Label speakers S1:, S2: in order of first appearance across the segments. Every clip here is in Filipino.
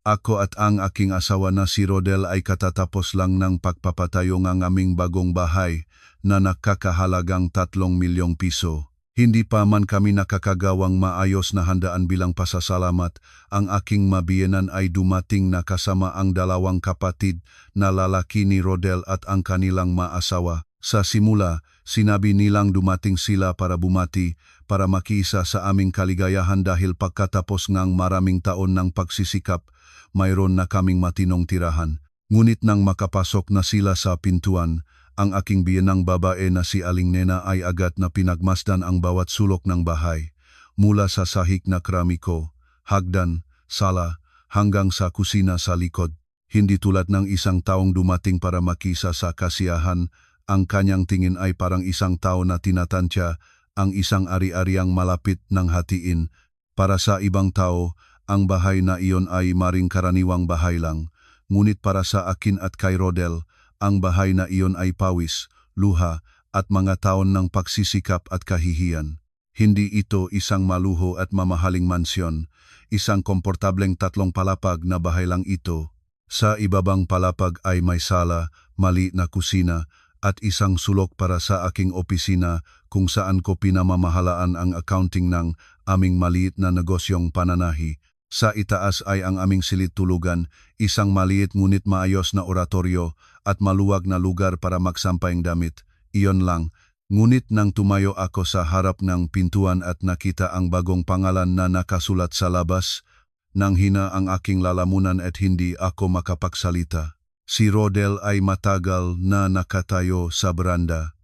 S1: Ako at ang aking asawa na si Rodel ay katatapos lang ng pagpapatayo ng aming bagong bahay na nakakahalagang 3 milyong piso. Hindi pa man kami nakakagawang maayos na handaan bilang pasasalamat, ang aking mabiyenan ay dumating na kasama ang 2 kapatid na lalaki ni Rodel at ang kanilang maasawa. Sa simula, sinabi nilang dumating sila para bumati, para makiisa sa aming kaligayahan dahil pagkatapos ng maraming taon ng pagsisikap, mayroon na kaming matinong tirahan. Ngunit nang makapasok na sila sa pintuan, ang aking biyenang babae na si Aling Nena ay agad na pinagmasdan ang bawat sulok ng bahay, mula sa sahig na keramiko, hagdan, sala, hanggang sa kusina sa likod. Hindi tulad ng isang taong dumating para makisa sa kasiyahan, ang kanyang tingin ay parang isang tao na tinatantya ang isang ari-ariang malapit ng hatiin. Para sa ibang tao, ang bahay na iyon ay maring karaniwang bahay lang, ngunit para sa akin at kay Rodel, ang bahay na iyon ay pawis, luha, at mga taon ng pagsisikap at kahihiyan. Hindi ito isang maluho at mamahaling mansyon, isang komportableng 3 palapag na bahay lang ito. Sa ibabang palapag ay may sala, maliit na kusina, at isang sulok para sa aking opisina kung saan ko pinamamahalaan ang accounting ng aming maliit na negosyong pananahi. Sa itaas ay ang aming silid tulugan, isang maliit ngunit maayos na oratoryo at maluwag na lugar para magsampay ng damit. Iyon lang, ngunit nang tumayo ako sa harap ng pintuan at nakita ang bagong pangalan na nakasulat sa labas, nang hina ang aking lalamunan at hindi ako makapagsalita. Si Rodel ay matagal na nakatayo sa beranda.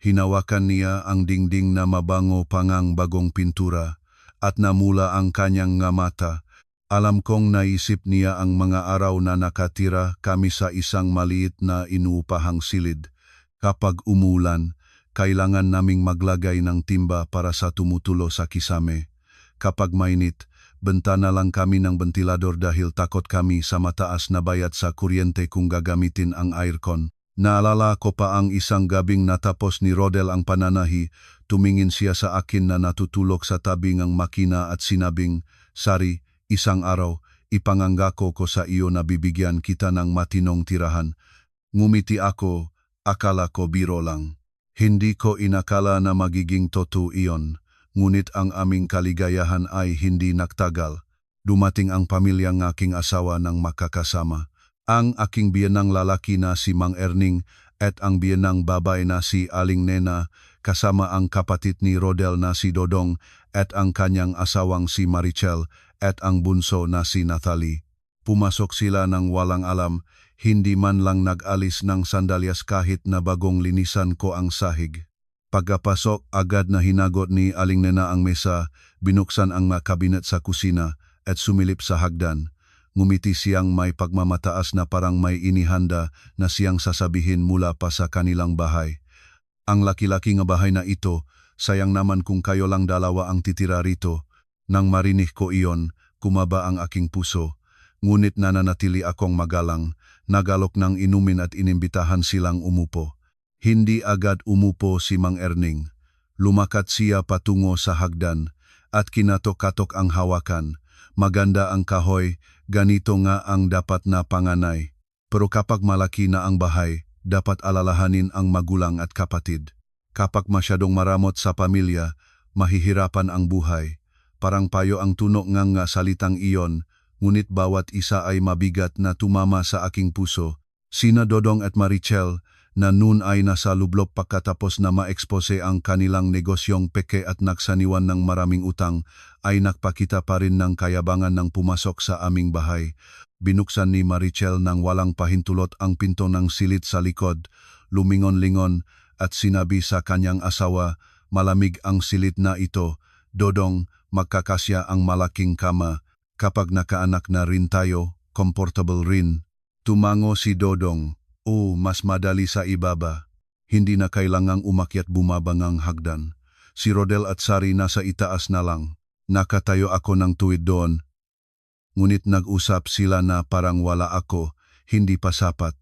S1: Hinawakan niya ang dingding na mabango pangang bagong pintura, at namula ang kanyang nga mata. Alam kong naisip niya ang mga araw na nakatira kami sa isang maliit na inuupahang silid. Kapag umulan, kailangan naming maglagay ng timba para sa tumutulo sa kisame. Kapag mainit, bentana lang kami ng ventilador dahil takot kami sa mataas na bayad sa kuryente kung gagamitin ang aircon. Naalala ko pa ang isang gabing natapos ni Rodel ang pananahi, tumingin siya sa akin na natutulog sa tabi ng makina at sinabing, "Sari, isang araw, ipangangako ko sa iyo na bibigyan kita ng matinong tirahan." Ngumiti ako, akala ko biro lang. Hindi ko inakala na magiging totoo iyon, ngunit ang aming kaligayahan ay hindi nagtagal. Dumating ang pamilyang aking asawa ng makakasama. Ang aking biyenang lalaki na si Mang Erning at ang biyenang babae na si Aling Nena kasama ang kapatid ni Rodel na si Dodong at ang kanyang asawang si Marichel at ang bunso na si Nathalie. Pumasok sila ng walang alam, hindi man lang nag-alis ng sandalyas kahit na bagong linisan ko ang sahig. Pagkapasok, agad na hinagot ni Aling Nena ang mesa, binuksan ang mga kabinet sa kusina at sumilip sa hagdan. Ngumiti siyang may pagmamataas na parang may inihanda na siyang sasabihin mula pa sa kanilang bahay. "Ang laki-laki nga bahay na ito, sayang naman kung kayo lang 2 ang titira rito." Nang marinig ko iyon, kumaba ang aking puso. Ngunit nananatili akong magalang, nagalok ng inumin at inimbitahan silang umupo. Hindi agad umupo si Mang Erning. Lumakat siya patungo sa hagdan at kinatok-katok ang hawakan. Maganda ang kahoy, ganito nga ang dapat na panganay. Pero kapag malaki na ang bahay, dapat alalahanin ang magulang at kapatid. Kapag masyadong maramot sa pamilya, mahihirapan ang buhay. Parang payo ang tunok nga salitang iyon, ngunit bawat isa ay mabigat na tumama sa aking puso. Sina Dodong at Marichel, na noon ay nasa lublop pagkatapos na ma-expose ang kanilang negosyong peke at nagsaniwan ng maraming utang, ay nagpakita pa rin ng kayabangan ng pumasok sa aming bahay. Binuksan ni Marichel ng walang pahintulot ang pinto ng silid sa likod, lumingon-lingon at sinabi sa kanyang asawa, "Malamig ang silid na ito, Dodong, magkakasya ang malaking kama. Kapag nakaanak na rin tayo, comfortable rin." Tumango si Dodong. Mas madali sa ibaba. Hindi na kailangang umakyat bumabangang hagdan. Si Rodel at Sari nasa itaas na lang. Nakatayo ako ng tuwid doon. Ngunit nag-usap sila na parang wala ako, hindi pa sapat.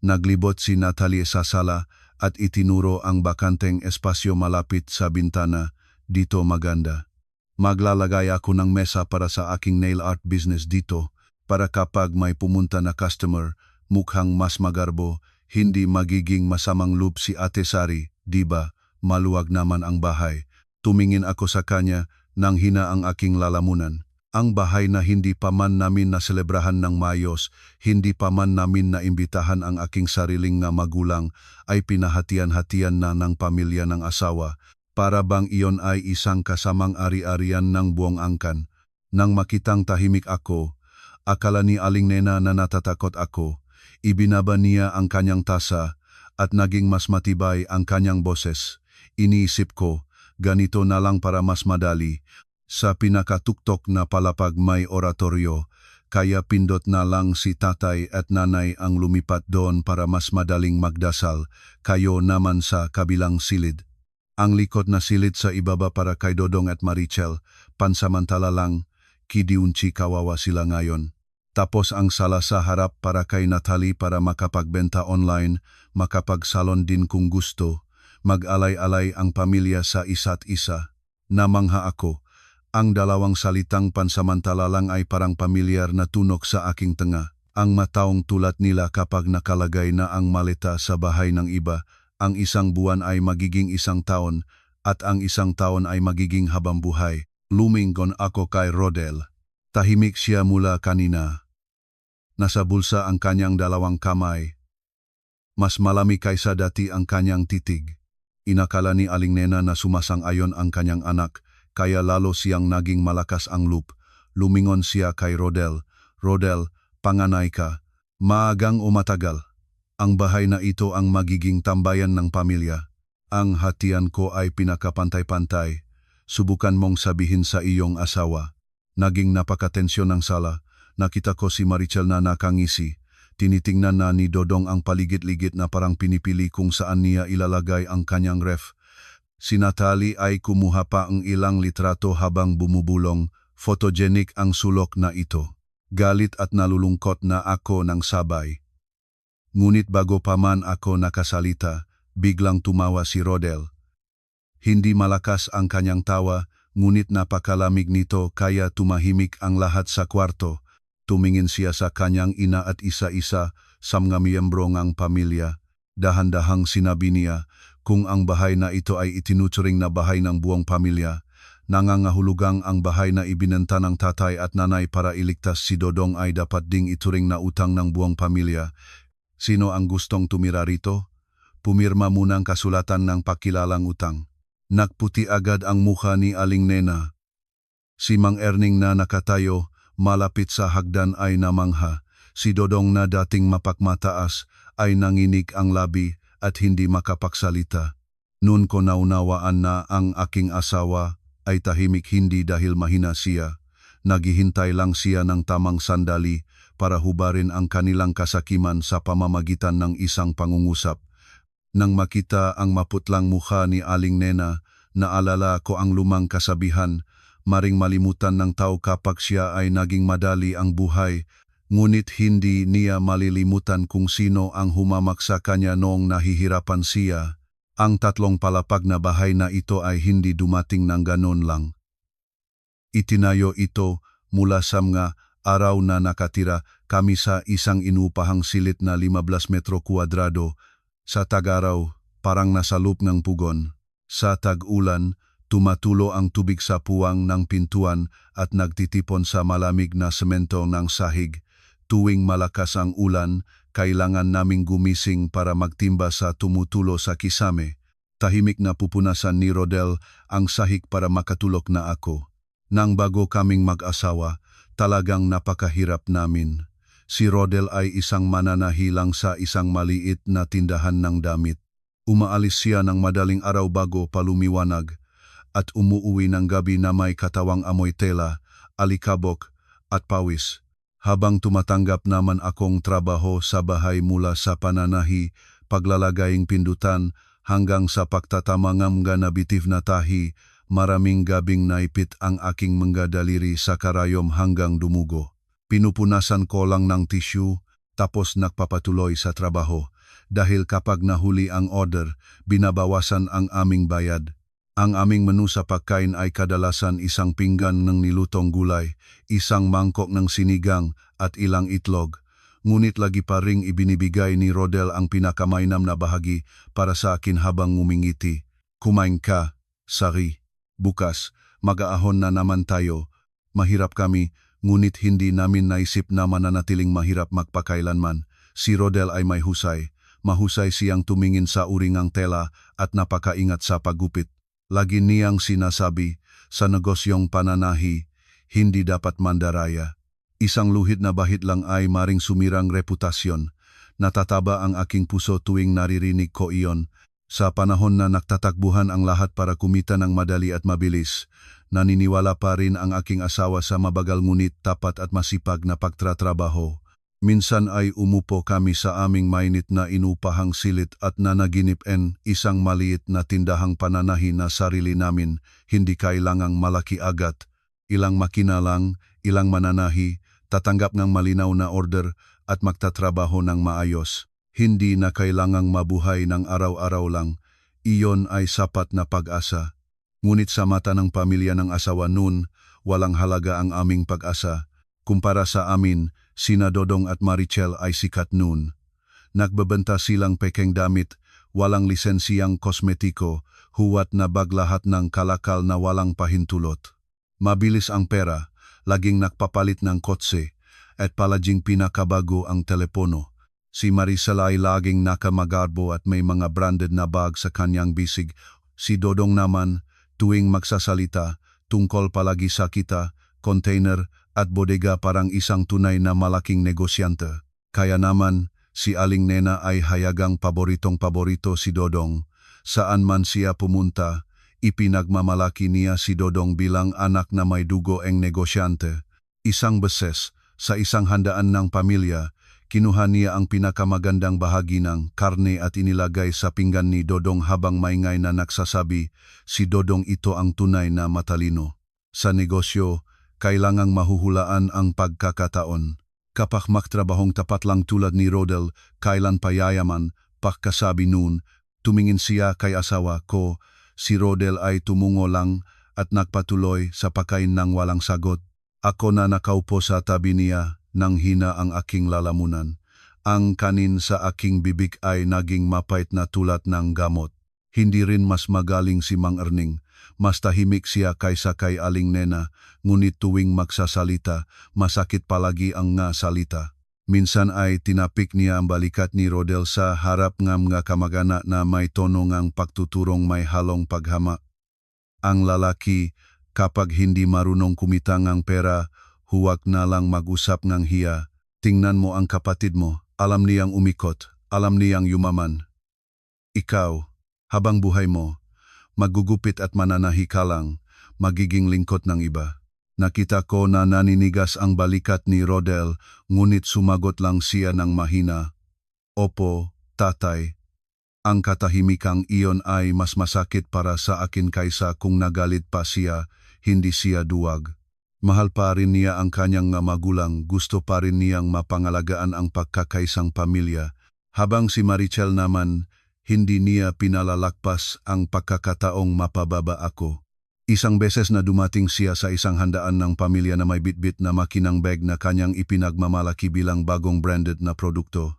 S1: Naglibot si Nathalie sa sala at itinuro ang bakanteng espasyo malapit sa bintana. "Dito maganda. Maglalagay ako ng mesa para sa aking nail art business dito." para kapag may pumunta na customer, mukhang mas magarbo, hindi magiging masamang loob si Ate Sari, di ba? Maluwag naman ang bahay. Tumingin ako sa kanya nang hina ang aking lalamunan. Ang bahay na hindi pa man namin naselebrahan ng mayos, hindi pa man namin naimbitahan ang aking sariling nga magulang, ay pinahatian-hatian na ng pamilya ng asawa, para bang iyon ay isang kasamang ari-arian ng buong angkan. Nang makitang tahimik ako, akala ni Aling Nena na natatakot ako. Ibinaba niya ang kanyang tasa at naging mas matibay ang kanyang boses. Iniisip ko, ganito na lang para mas madali. Sa pinakatuktok na palapag may oratoryo, kaya pindot na lang si tatay at nanay ang lumipat doon para mas madaling magdasal, kayo naman sa kabilang silid. Ang likod na silid sa ibaba para kay Dodong at Marichel, pansamantala lang, kidiunchi kawawa sila ngayon. Tapos ang sala sa harap para kay Natalie para makapagbenta online, makapagsalon din kung gusto, mag-alay-alay ang pamilya sa isa't isa. Namangha ako. Ang dalawang salitang pansamantala lang ay parang pamilyar na tunog sa aking tenga. Ang mataong tulad nila kapag nakalagay na ang maleta sa bahay ng iba, ang isang buwan ay magiging isang taon at ang isang taon ay magiging habang buhay. Lumingon ako kay Rodel. Tahimik siya mula kanina. Nasa bulsa ang kanyang dalawang kamay. Mas malami kaysa dati ang kanyang titig. Inakala ni Aling Nena na sumasang-ayon ang kanyang anak, kaya lalo siyang naging malakas ang loop. Lumingon siya kay Rodel. Rodel, panganay ka. Maagang o matagal. Ang bahay na ito ang magiging tambayan ng pamilya. Ang hatian ko ay pinakapantay-pantay. Subukan mong sabihin sa iyong asawa. Naging napakatensyon ng sala. Nakita ko si Marichel na nakangisi. Tinitingnan na ni Dodong ang paligid-ligid na parang pinipili kung saan niya ilalagay ang kanyang ref. Si Natalie ay kumuha pa ang ilang litrato habang bumubulong. Photogenic ang sulok na ito. Galit at nalulungkot na ako ng sabay. Ngunit bago pa man ako nakasalita, biglang tumawa si Rodel. Hindi malakas ang kanyang tawa, ngunit napakalamig nito kaya tumahimik ang lahat sa kwarto. Tumingin siya sa kanyang ina at isa-isa sa mga miyembro ng pamilya. Dahan-dahang sinabi niya, kung ang bahay na ito ay itinuturing na bahay ng buong pamilya, nangangahulugang ang bahay na ibinenta ng tatay at nanay para iligtas si Dodong ay dapat ding ituring na utang ng buong pamilya. Sino ang gustong tumira rito? Pumirma munang kasulatan ng pakilalang utang. Nakputi agad ang mukha ni Aling Nena. Si Mang Erning na nakatayo, malapit sa hagdan ay namangha. Si Dodong na dating mapakmataas ay nanginig ang labi at hindi makapagsalita. Noon ko naunawaan na ang aking asawa ay tahimik hindi dahil mahina siya. Naghihintay lang siya ng tamang sandali para hubarin ang kanilang kasakiman sa pamamagitan ng isang pangungusap. Nang makita ang maputlang mukha ni Aling Nena, naalala ko ang lumang kasabihan, maring malimutan ng tao kapag siya ay naging madali ang buhay, ngunit hindi niya malilimutan kung sino ang humamak sa kanya noong nahihirapan siya. Ang tatlong palapag na bahay na ito ay hindi dumating ng ganon lang. Itinayo ito mula sa mga araw na nakatira kami sa isang inupahang silit na 15 metro kuwadrado. Sa tag-araw, parang nasa loop ng pugon. Sa tag-ulan, tumatulo ang tubig sa puwang ng pintuan at nagtitipon sa malamig na semento ng sahig. Tuwing malakas ang ulan, kailangan naming gumising para magtimba sa tumutulo sa kisame. Tahimik na pupunasan ni Rodel ang sahig para makatulog na ako. Nang bago kaming mag-asawa, talagang napakahirap namin. Si Rodel ay isang mananahilang sa isang maliit na tindahan ng damit. Umaalis siya ng madaling araw bago palumiwanag at umuuwi ng gabi na may katawang amoy tela, alikabok at pawis. Habang tumatanggap naman akong trabaho sa bahay mula sa pananahi, paglalagaying pindutan hanggang sa pagtatamangam ganabitif na tahi, maraming gabing naipit ang aking mga daliri sa karayom hanggang dumugo. Pinupunasan ko lang ng tissue, tapos nagpapatuloy sa trabaho. Dahil kapag nahuli ang order, binabawasan ang aming bayad. Ang aming menu sa pagkain ay kadalasan isang pinggan ng nilutong gulay, isang mangkok ng sinigang, at ilang itlog. Ngunit lagi pa ring ibinibigay ni Rodel ang pinakamainam na bahagi para sa akin habang ngumingiti. Kumain ka, Sari. Bukas, mag-aahon na naman tayo. Mahirap kami, ngunit hindi namin naisip na mananatiling mahirap magpakailanman. Si Rodel ay may husay. Mahusay siyang tumingin sa uringang tela at napakaingat sa paggupit. Lagi niyang sinasabi, sa negosyong pananahi, hindi dapat mandaraya. Isang luhid na bahid lang ay maring sumirang reputasyon. Natataba ang aking puso tuwing naririnig ko iyon. Sa panahon na nagtatakbuhan ang lahat para kumita ng madali at mabilis, naniniwala pa rin ang aking asawa sa mabagal ngunit tapat at masipag na pagtratrabaho. Minsan ay umupo kami sa aming mainit na inupahang silit at nanaginip isang maliit na tindahang pananahi na sarili namin, hindi kailangang malaki agad. Ilang makina lang, ilang mananahi, tatanggap ng malinaw na order at magtatrabaho ng maayos. Hindi na kailangang mabuhay ng araw-araw lang, iyon ay sapat na pag-asa. Ngunit sa mata ng pamilya ng asawa noon, walang halaga ang aming pag-asa. Kumpara sa amin, sina Dodong at Marichel ay sikat noon. Nagbebenta silang pekeng damit, walang lisensiyang kosmetiko, huwat na baglahat ng kalakal na walang pahintulot. Mabilis ang pera, laging nakpapalit ng kotse, at palaging pinakabago ang telepono. Si Maricel ay laging nakamagarbo at may mga branded na bag sa kanyang bisig. Si Dodong naman, tuwing magsasalita, tungkol palagi sa kita, container at bodega parang isang tunay na malaking negosyante. Kaya naman, si Aling Nena ay hayagang paboritong-paborito si Dodong. Saan man siya pumunta, ipinagmamalaki niya si Dodong bilang anak na may dugo ang negosyante. Isang beses, sa isang handaan ng pamilya, kinuha niya ang pinakamagandang bahagi ng karne at inilagay sa pinggan ni Dodong habang maingay na nagsasabi, si Dodong ito ang tunay na matalino. Sa negosyo, kailangang mahuhulaan ang pagkakataon. Kapag magtrabahong tapat lang tulad ni Rodel, kailan pa yayaman, pagkasabi noon, tumingin siya kay asawa ko, si Rodel ay tumungo lang at nagpatuloy sa pagkain ng walang sagot. Ako na nakaupo sa tabi niya, nang hina ang aking lalamunan. Ang kanin sa aking bibig ay naging mapait na tulad ng gamot. Hindi rin mas magaling si Mang Erning. Mas tahimik siya kaysa kay Aling Nena, ngunit tuwing magsasalita, masakit palagi ang nga salita. Minsan ay tinapik niya ang balikat ni Rodel sa harap ng mga kamag-anak na may tono ngang pagtuturong may halong paghama. Ang lalaki, kapag hindi marunong kumita ng pera, huwag na lang mag-usap ng hiya. Tingnan mo ang kapatid mo, alam niyang umikot, alam niyang yumaman. Ikaw, habang buhay mo, magugupit at mananahi ka lang, magiging lingkod ng iba. Nakita ko na naninigas ang balikat ni Rodel, ngunit sumagot lang siya ng mahina. Opo, tatay. Ang katahimikang iyon ay mas masakit para sa akin kaysa kung nagalit pa siya, hindi siya duwag. Mahal pa rin niya ang kanyang magulang, gusto pa rin niyang mapangalagaan ang pagkakaisang pamilya. Habang si Marichel naman, hindi niya pinalalakpas ang pagkakataong mapababa ako. Isang beses na dumating siya sa isang handaan ng pamilya na may bitbit na makinang bag na kanyang ipinagmamalaki bilang bagong branded na produkto.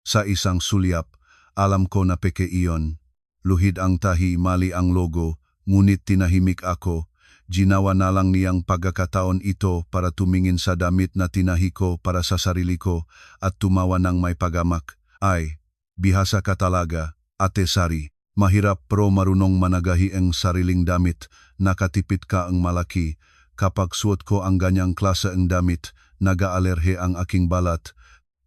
S1: Sa isang sulyap, alam ko na peke iyon. Luhid ang tahi, mali ang logo, ngunit tinahimik ako. Ginawa na lang niyang pagkakataon ito para tumingin sa damit na tinahi ko para sa sarili ko at tumawa ng may pagamak. Ay, bihasa ka talaga, Ate Sari. Mahirap pero marunong managahi ang sariling damit, nakatipid ka ang malaki. Kapag suot ko ang ganyang klase ang damit, nag-aalerhe ang aking balat.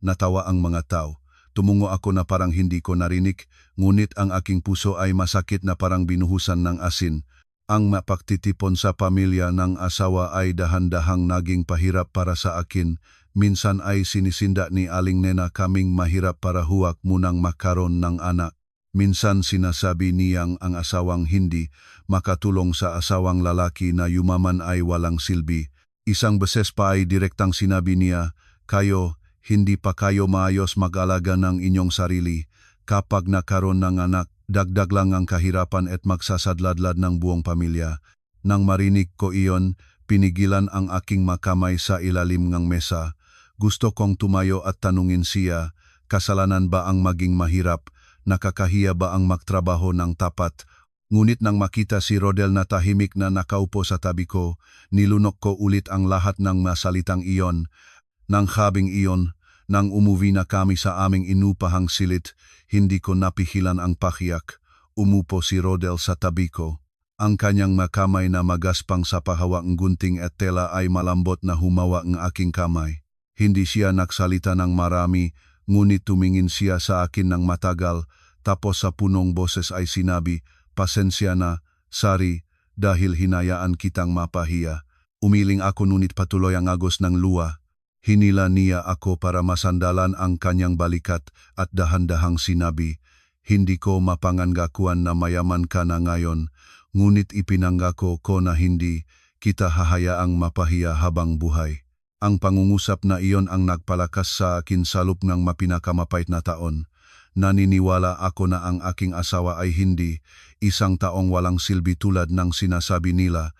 S1: Natawa ang mga tao. Tumungo ako na parang hindi ko narinig, ngunit ang aking puso ay masakit na parang binuhusan ng asin. Ang mapagtitipon sa pamilya ng asawa ay dahan-dahang naging pahirap para sa akin. Minsan ay sinisinda ni Aling Nena kaming mahirap para huwag munang makaroon ng anak. Minsan sinasabi niyang ang asawang hindi makatulong sa asawang lalaki na yumaman ay walang silbi. Isang beses pa ay direktang sinabi niya, kayo, hindi pa kayo maayos mag-alaga ng inyong sarili. Kapag nakaroon ng anak, dagdag lang ang kahirapan at magsasadladlad ng buong pamilya. Nang marinig ko iyon, pinigilan ang aking makamay sa ilalim ng mesa. Gusto kong tumayo at tanungin siya, kasalanan ba ang maging mahirap, nakakahiya ba ang magtrabaho ng tapat? Ngunit nang makita si Rodel na tahimik na nakaupo sa tabi ko, nilunok ko ulit ang lahat ng masalitang iyon. Nang habing iyon, nang umuwi na kami sa aming inupahang silit, hindi ko napihilan ang pahiyak. Umupo si Rodel sa tabi ko. Ang kanyang makamay na magaspang sa pahawak ng gunting at tela ay malambot na humawak ng aking kamay. Hindi siya nagsalita ng marami, ngunit tumingin siya sa akin ng matagal, tapos sa punong boses ay sinabi, "Pasensya na, Sari, dahil hinayaan kitang mapahiya." Umiling ako ngunit patuloy ang agos ng luha. Hinila niya ako para masandalan ang kanyang balikat at dahan-dahang sinabi, "Hindi ko mapanganggakuan na mayaman ka na ngayon, ngunit ipinanggako ko na hindi kita hahayaang mapahiya habang buhay." Ang pangungusap na iyon ang nagpalakas sa akin sa loob ng mapinakamapait na taon. Naniniwala ako na ang aking asawa ay hindi isang taong walang silbi tulad ng sinasabi nila.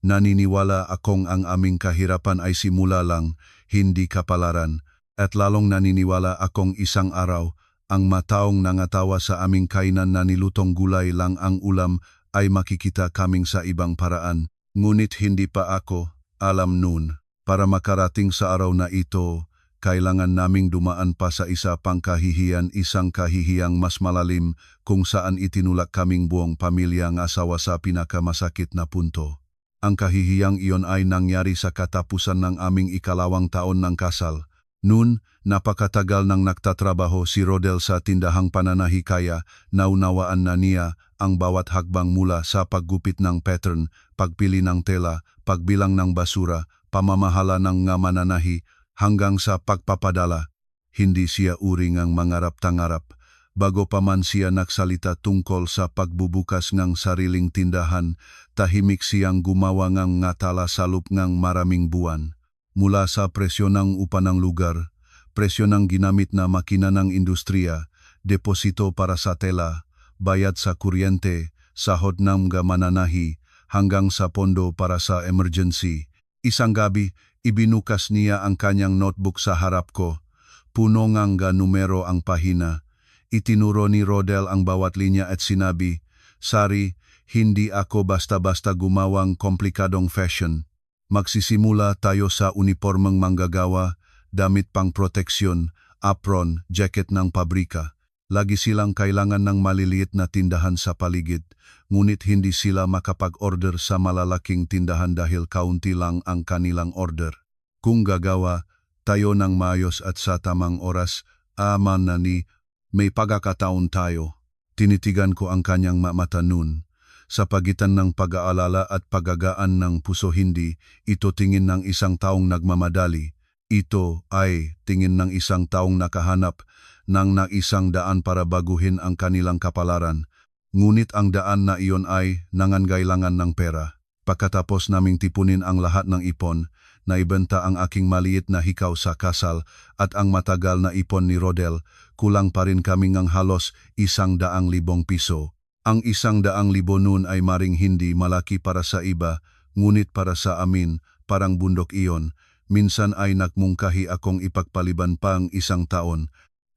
S1: Naniniwala akong ang aming kahirapan ay simula lang, hindi kapalaran, at lalong naniniwala akong isang araw, ang mataong nangatawa sa aming kainan na nilutong gulay lang ang ulam ay makikita kaming sa ibang paraan. Ngunit hindi pa ako alam noon. Para makarating sa araw na ito, kailangan naming dumaan pa sa isa pang kahihiyan, isang kahihiyang mas malalim kung saan itinulak kaming buong pamilya ng asawa sa pinakamasakit na punto. Ang kahihiyang iyon ay nangyari sa katapusan ng aming ikalawang taon ng kasal. Noon, napakatagal nang nagtatrabaho si Rodel sa tindahang pananahikaya, naunawaan na niya ang bawat hakbang mula sa paggupit ng pattern, pagpili ng tela, pagbilang ng basura, pamamahala ng nga mananahi, hanggang sa pagpapadala. Hindi siya uring ang mangarap-tangarap. Bago pa man siya nagsalita tungkol sa pagbubukas ng sariling tindahan, tahimik siyang gumawa ng ngatala sa loob ng maraming buwan. Mula sa presyo ng upa ng lugar, presyo ng ginamit na makina ng industriya, deposito para sa tela, bayad sa kuryente, sahod ng mga mananahi, hanggang sa pondo para sa emergency. Isang gabi, ibinukas niya ang kanyang notebook sa harap ko. Puno ngang numero ang pahina. Itinuro ni Rodel ang bawat linya at sinabi, "Sari, hindi ako basta-basta gumawang komplikadong fashion. Magsisimula tayo sa unipormeng manggagawa, damit pang proteksyon, apron, jacket ng pabrika. Lagi silang kailangan ng maliliit na tindahan sa paligid, ngunit hindi sila makapag-order sa malalaking tindahan dahil kaunti lang ang kanilang order. Kung gagawa tayo ng maayos at sa tamang oras, aman na ni may pagkakataon tayo." Tinitigan ko ang kanyang mata noon. Sa pagitan ng pag-aalala at pagagaan ng puso, hindi ito tingin ng isang taong nagmamadali. Ito ay tingin ng isang taong nakahanap ng isang daan para baguhin ang kanilang kapalaran. Ngunit ang daan na iyon ay nangangailangan ng pera. Pagkatapos naming tipunin ang lahat ng ipon, naibenta ang aking maliit na hikaw sa kasal at ang matagal na ipon ni Rodel, kulang pa rin kami ng halos 100,000 piso. Ang 100,000 noon ay maring hindi malaki para sa iba, ngunit para sa amin, parang bundok iyon. Minsan ay nagmungkahi akong ipagpaliban pang isang taon.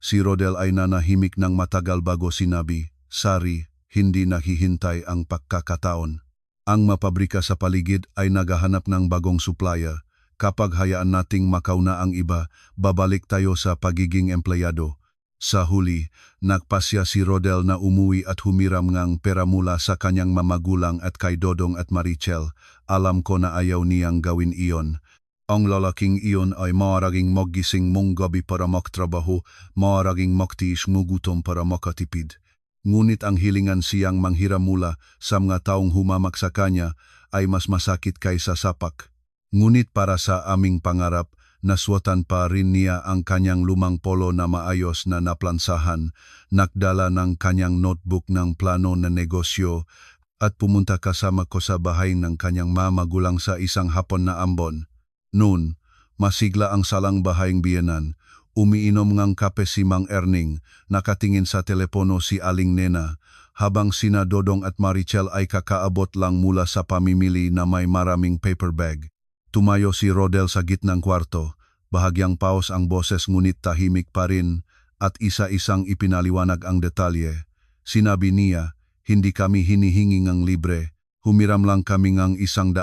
S1: Si Rodel ay nanahimik ng matagal bago sinabi, "Sari, hindi naghihintay ang pagkakataon. Ang mapabrika sa paligid ay naghahanap ng bagong supplier. Kapag hayaan nating makauna ang iba, babalik tayo sa pagiging empleyado." Sa huli, nagpasya si Rodel na umuwi at humiram ng pera mula sa kanyang mamagulang at kay Dodong at Marichel. Alam ko na ayaw niyang gawin iyon. Ang lalaking iyon ay maaaring maggising mong gabi para magtrabaho, maaaring magtiis mugutom para makatipid. Ngunit ang hilingan siyang manghiram mula sa mga taong humamak sa kanya ay mas masakit kaysa sapak. Ngunit para sa aming pangarap, naswatan pa rin niya ang kanyang lumang polo na maayos na naplansahan, nagdala ng kanyang notebook ng plano na negosyo, at pumunta kasama ko sa bahay ng kanyang mamagulang sa isang hapon na ambon. Noon, masigla ang salang bahayang biyenan. Umiinom ngang kape si Mang Erning, nakatingin sa telepono si Aling Nena, habang sina Dodong at Marichel ay kakaabot lang mula sa pamimili na may maraming paper bag. Tumayo si Rodel sa gitnang kwarto. Bahagyang paos ang boses ngunit tahimik pa rin at isa-isang ipinaliwanag ang detalye. Sinabi niya, hindi kami hinihingi ngang libre. Humiram lang kami ngang 100,000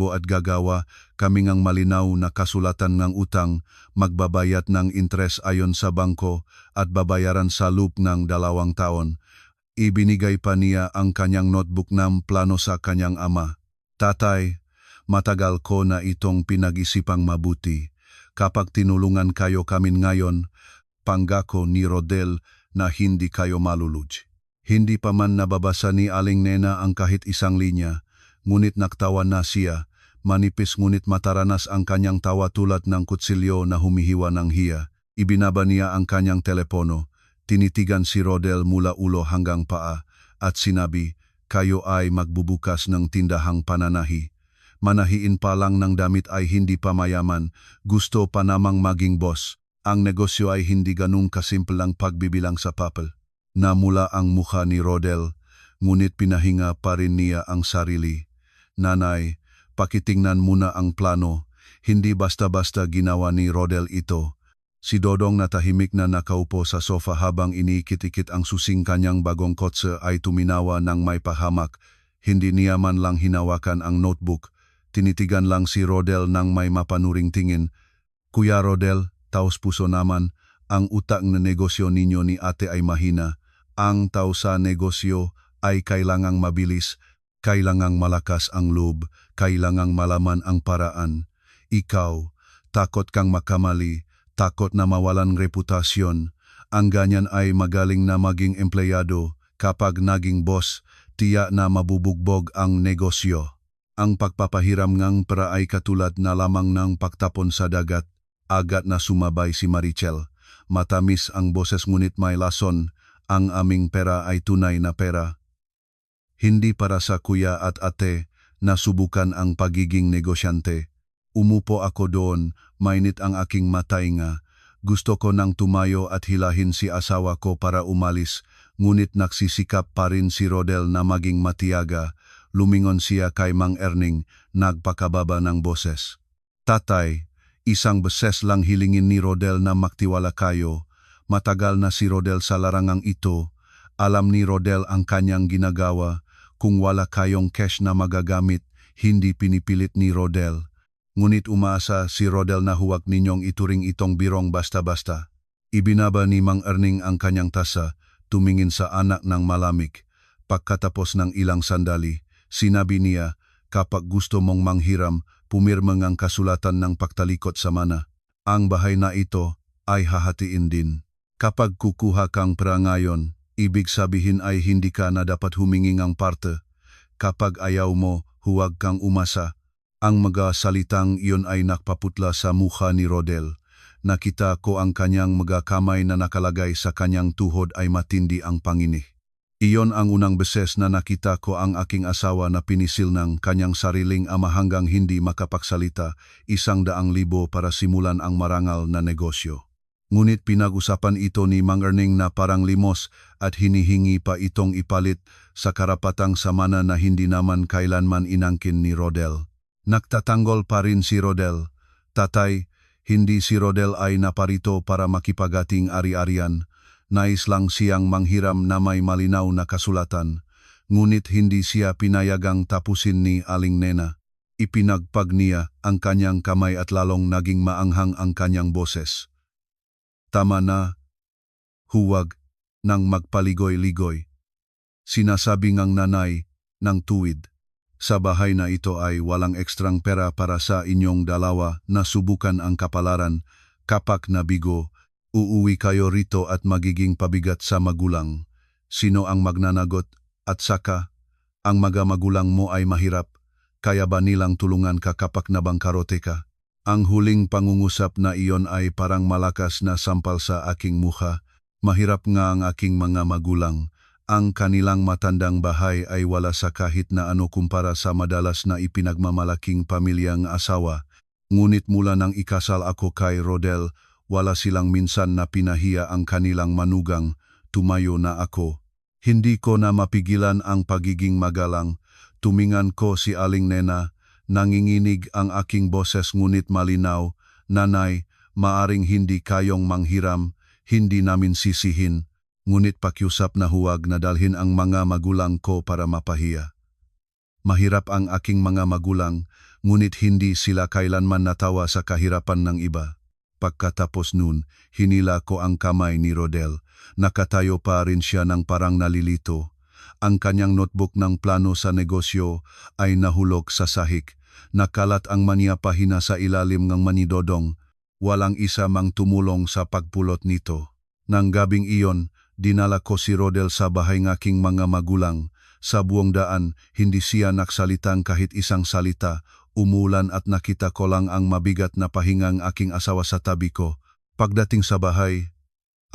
S1: at gagawa kami ngang malinaw na kasulatan ng utang, magbabayad ng interes ayon sa bangko at babayaran sa loop ng 2 taon. Ibinigay pa niya ang kanyang notebook ng plano sa kanyang ama. Tatay, matagal ko na itong pinag-isipang mabuti. Kapag tinulungan kayo kamin ngayon, pangako ni Rodel na hindi kayo maluluj. Hindi pa man nababasa ni Aling Nena ang kahit isang linya, ngunit naktawa na siya, manipis ngunit mataranas ang kanyang tawa tulad ng kutsilyo na humihiwa ng hiya. Ibinaba niya ang kanyang telepono, tinitigan si Rodel mula ulo hanggang paa, at sinabi, kayo ay magbubukas ng tindahang pananahi. Manahiin pa lang ng damit ay hindi pa mayaman, gusto pa namang maging boss. Ang negosyo ay hindi ganung kasimplang pagbibilang sa papel. Namula ang mukha ni Rodel, ngunit pinahinga pa rin niya ang sarili. Nanay, pakitingnan muna ang plano, hindi basta-basta ginawa ni Rodel ito. Si Dodong na tahimik na nakaupo sa sofa habang iniikit-ikit ang susing kanyang bagong kotse ay tuminawa ng may pahamak. Hindi niya man lang hinawakan ang notebook, tinitigan lang si Rodel ng may mapanuring tingin. Kuya Rodel, taos puso naman, ang utak na negosyo ninyo ni ate ay mahina. Ang tao sa negosyo ay kailangang mabilis, kailangang malakas ang loob, kailangang malaman ang paraan. Ikaw, takot kang makamali, takot na mawalan reputasyon. Ang ganyan ay magaling na maging empleyado. Kapag naging boss, tiyak na mabubugbog ang negosyo. Ang pagpapahiram ngang pera ay katulad na lamang ng pagtapon sa dagat. Agad na sumabay si Marichel. Matamis ang boses ngunit may lason. Ang aming pera ay tunay na pera. Hindi para sa kuya at ate na subukan ang pagiging negosyante. Umupo ako doon, mainit ang aking matainga. Gusto ko nang tumayo at hilahin si asawa ko para umalis, ngunit nagsisikap pa rin si Rodel na maging matiyaga. Lumingon siya kay Mang Erning, nagpakababa ng boses. Tatay, isang beses lang hilingin ni Rodel na magtiwala kayo. Matagal na si Rodel sa larangang ito. Alam ni Rodel ang kanyang ginagawa. Kung wala kayong cash na magagamit, hindi pinipilit ni Rodel. Ngunit umaasa si Rodel na huwag ninyong ituring itong birong basta-basta. Ibinaba ni Mang Erning ang kanyang tasa, tumingin sa anak ng malamig. Pagkatapos ng ilang sandali, sinabi niya, kapag gusto mong manghiram, pumirma ngang kasulatan ng pagtalikot sa mana. Ang bahay na ito ay hahatiin din. Kapag kukuha kang pera ngayon, ibig sabihin ay hindi ka na dapat humingi ng parte. Kapag ayaw mo, huwag kang umasa. Ang mga salitang iyon ay nakpaputla sa mukha ni Rodel. Nakita ko ang kanyang mga kamay na nakalagay sa kanyang tuhod ay matindi ang panginih. Iyon ang unang beses na nakita ko ang aking asawa na pinisil ng kanyang sariling ama hanggang hindi makapagsalita, 100,000 para simulan ang marangal na negosyo. Ngunit pinag-usapan ito ni Mang Erning na parang limos at hinihingi pa itong ipalit sa karapatang samana na hindi naman kailanman inangkin ni Rodel. Nagtatanggol pa rin si Rodel. Tatay, hindi si Rodel ay naparito para makipagating ari-arian. Nais lang siyang manghiram na may malinaw na kasulatan. Ngunit hindi siya pinayagang tapusin ni Aling Nena. Ipinagpag niya ang kanyang kamay at lalong naging maanghang ang kanyang boses. Tama na, huwag nang magpaligoy-ligoy. Sinasabi ngang nanay ng tuwid. Sa bahay na ito ay walang ekstrang pera para sa inyong dalawa na subukan ang kapalaran. Kapag nabigo, uuwi kayo rito at magiging pabigat sa magulang. Sino ang magnanagot? At saka, ang mga magulang mo ay mahirap. Kaya ba nilang tulungan ka kapag nabangkarote ka? Ang huling pangungusap na iyon ay parang malakas na sampal sa aking mukha. Mahirap nga ang aking mga magulang. Ang kanilang matandang bahay ay wala sa kahit na ano kumpara sa madalas na ipinagmamalaking pamilyang asawa. Ngunit mula nang ikasal ako kay Rodel, wala silang minsan na pinahiya ang kanilang manugang. Tumayo na ako. Hindi ko na mapigilan ang pagiging magalang. Tumingan ko si Aling Nena. Nanginginig ang aking boses ngunit malinaw. Nanay, maaring hindi kayong manghiram, hindi namin sisihin, ngunit pakiusap na huwag na dalhin ang mga magulang ko para mapahiya. Mahirap ang aking mga magulang, ngunit hindi sila kailanman natawa sa kahirapan ng iba. Pagkatapos nun, hinila ko ang kamay ni Rodel. Nakatayo pa rin siya ng parang nalilito. Ang kanyang notebook ng plano sa negosyo ay nahulog sa sahig. Nakalat ang maniapahina sa ilalim ng manidodong. Walang isa mang tumulong sa pagpulot nito. Nang gabing iyon, dinala ko si Rodel sa bahay ng aking mga magulang. Sa buong daan, hindi siya nagsalitang kahit isang salita. Umulan at nakita ko lang ang mabigat na pahingang aking asawa sa tabi ko. Pagdating sa bahay,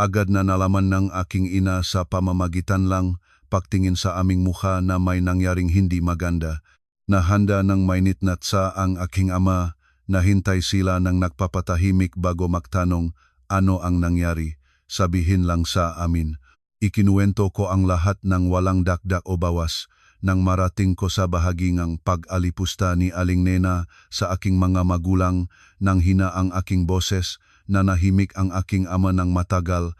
S1: agad na nalaman ng aking ina sa pamamagitan lang pagtingin sa aming mukha na may nangyaring hindi maganda. Nahanda ng mainit na tsa ang aking ama, nahintay sila ng nagpapatahimik bago magtanong ano ang nangyari. Sabihin lang sa amin. Ikinuwento ko ang lahat ng walang dakdak o bawas. Nang marating ko sa bahagi ng pag-alipusta ni Aling Nena sa aking mga magulang, nang hina ang aking boses, nanahimik ang aking ama ng matagal.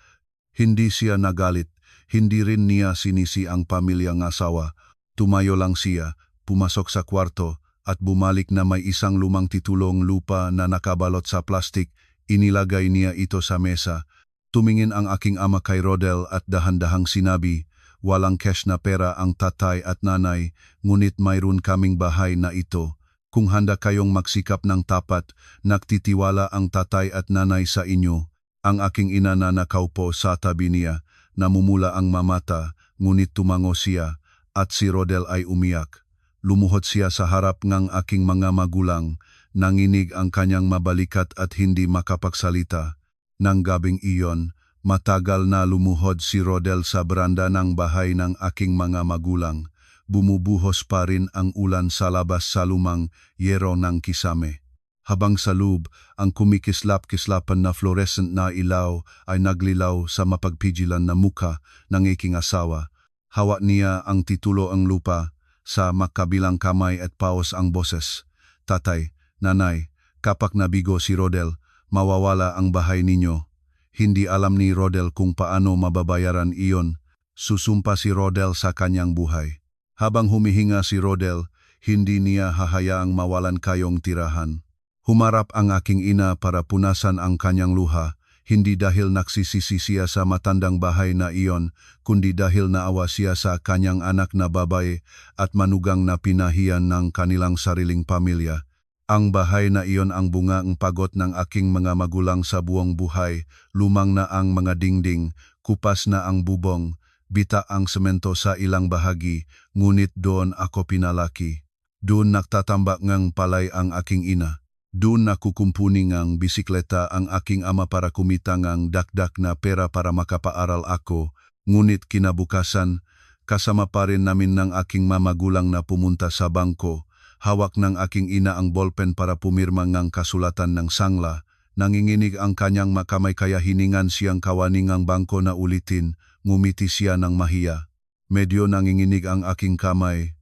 S1: Hindi siya nagalit, hindi rin niya sinisi ang pamilyang asawa. Tumayo lang siya, pumasok sa kwarto, at bumalik na may isang lumang titulong lupa na nakabalot sa plastik. Inilagay niya ito sa mesa. Tumingin ang aking ama kay Rodel at dahan-dahang sinabi, walang cash na pera ang tatay at nanay, ngunit mayroon kaming bahay na ito. Kung handa kayong magsikap ng tapat, nagtitiwala ang tatay at nanay sa inyo. Ang aking ina na nakaupo sa tabi niya, namumula ang mamata, ngunit tumango siya, at si Rodel ay umiyak. Lumuhod siya sa harap ng aking mga magulang, nanginig ang kanyang mabalikat at hindi makapagsalita. Nang gabing iyon, matagal na lumuhod si Rodel sa beranda ng bahay ng aking mga magulang. Bumubuhos pa rin ang ulan sa labas sa lumang yero ng kisame. Habang sa loob, ang kumikislap-kislapan na fluorescent na ilaw ay naglilaw sa mapagpigilan na muka ng aking asawa. Hawak niya ang titulo ang lupa, sa makabilang kamay at paos ang boses. Tatay, nanay, kapag nabigo si Rodel, mawawala ang bahay ninyo. Hindi alam ni Rodel kung paano mababayaran iyon. Susumpa si Rodel sa kanyang buhay. Habang humihinga si Rodel, hindi niya hahayaang mawalan kayong tirahan. Humarap ang aking ina para punasan ang kanyang luha, hindi dahil nagsisisi siya sa matandang bahay na iyon, kundi dahil naawa siya sa kanyang anak na babae at manugang na pinahiyan ng kanilang sariling pamilya. Ang bahay na iyon ang bunga ng pagod ng aking mga magulang sa buong buhay, lumang na ang mga dingding, kupas na ang bubong, bita ang semento sa ilang bahagi, ngunit doon ako pinalaki. Doon nagtatambak ngang palay ang aking ina. Doon nakukumpuni ngang bisikleta ang aking ama para kumita ngang dakdak na pera para makapaaral ako, ngunit kinabukasan, kasama pa rin namin ng aking mamagulang na pumunta sa bangko. Hawak ng aking ina ang ballpen para pumirma ngang kasulatan ng sangla. Nanginginig ang kanyang makamay kaya hiningan siyang kawani ngang bangko na ulitin. Ngumiti siya ng mahiya. Medyo nanginginig ang aking kamay.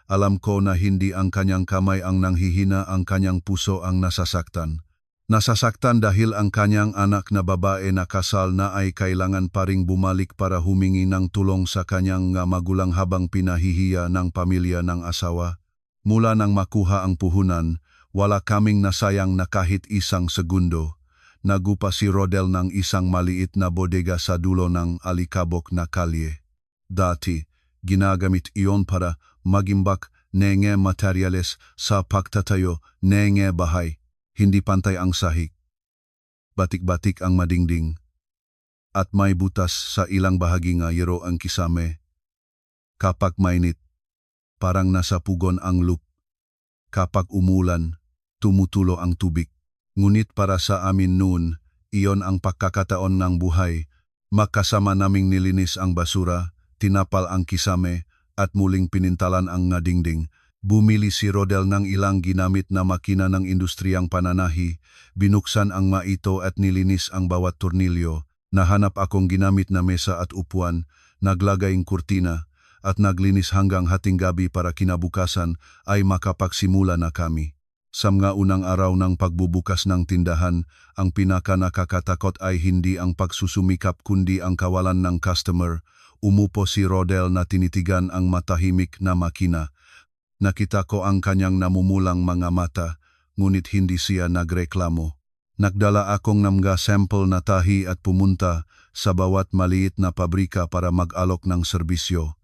S1: Alam ko na hindi ang kanyang kamay ang nanghihina, ang kanyang puso ang nasasaktan. Nasasaktan dahil ang kanyang anak na babae na kasal na ay kailangan pa ring bumalik para humingi ng tulong sa kanyang magulang habang pinahihiya ng pamilya ng asawa. Mula nang makuha ang puhunan, wala kaming nasayang na kahit isang segundo. Nagupa si Rodel ng isang maliit na bodega sa dulo ng alikabok na kalye. Dati, ginagamit iyon para magimbak nenge materyales sa pagtatayo nenge bahay. Hindi pantay ang sahig. Batik-batik ang madingding. At may butas sa ilang bahagi nga yero ang kisame. Kapag mainit, parang nasa pugon ang loop. Kapag umulan, tumutulo ang tubig. Ngunit para sa amin noon, iyon ang pagkakataon ng buhay. Magkasama naming nilinis ang basura, tinapal ang kisame, at muling pinintalan ang dingding. Bumili si Rodel ng ilang ginamit na makina ng industriyang pananahi, binuksan ang maito at nilinis ang bawat tornilyo. Nahanap akong ginamit na mesa at upuan, naglagay ng kurtina, at naglinis hanggang hating gabi para kinabukasan ay makapagsimula na kami. Sa mga unang araw ng pagbubukas ng tindahan, ang pinaka-nakakatakot ay hindi ang pagsusumikap kundi ang kawalan ng customer. Umupo si Rodel na tinitigan ang matahimik na makina. Nakita ko ang kanyang namumulang mga mata, ngunit hindi siya nagreklamo. Nagdala akong ng mga sample na tahi at pumunta sa bawat maliit na pabrika para mag-alok ng serbisyo.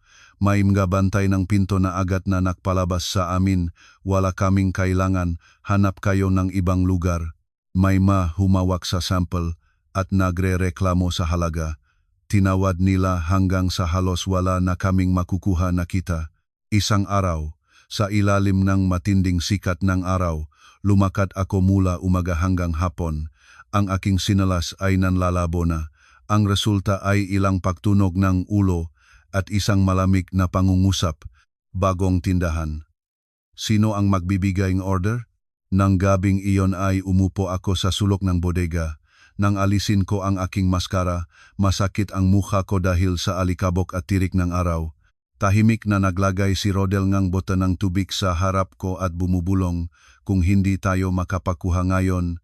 S1: May mga bantay ng pinto na agad na nakpalabas sa amin, wala kaming kailangan, hanap kayo ng ibang lugar. May humawak sa sample at nagre-reklamo sa halaga. Tinawad nila hanggang sa halos wala na kaming makukuha na kita. Isang araw, sa ilalim ng matinding sikat ng araw, lumakad ako mula umaga hanggang hapon. Ang aking sinalas ay nanlalabo na. Ang resulta ay ilang pagtunog ng ulo at isang malamig na pangungusap, bagong tindahan. Sino ang magbibigay ng order? Nang gabing iyon ay umupo ako sa sulok ng bodega. Nang alisin ko ang aking maskara, masakit ang mukha ko dahil sa alikabok at tirik ng araw. Tahimik na naglagay si Rodel ng bota ng tubig sa harap ko at bumubulong, kung hindi tayo makapakuha ngayon,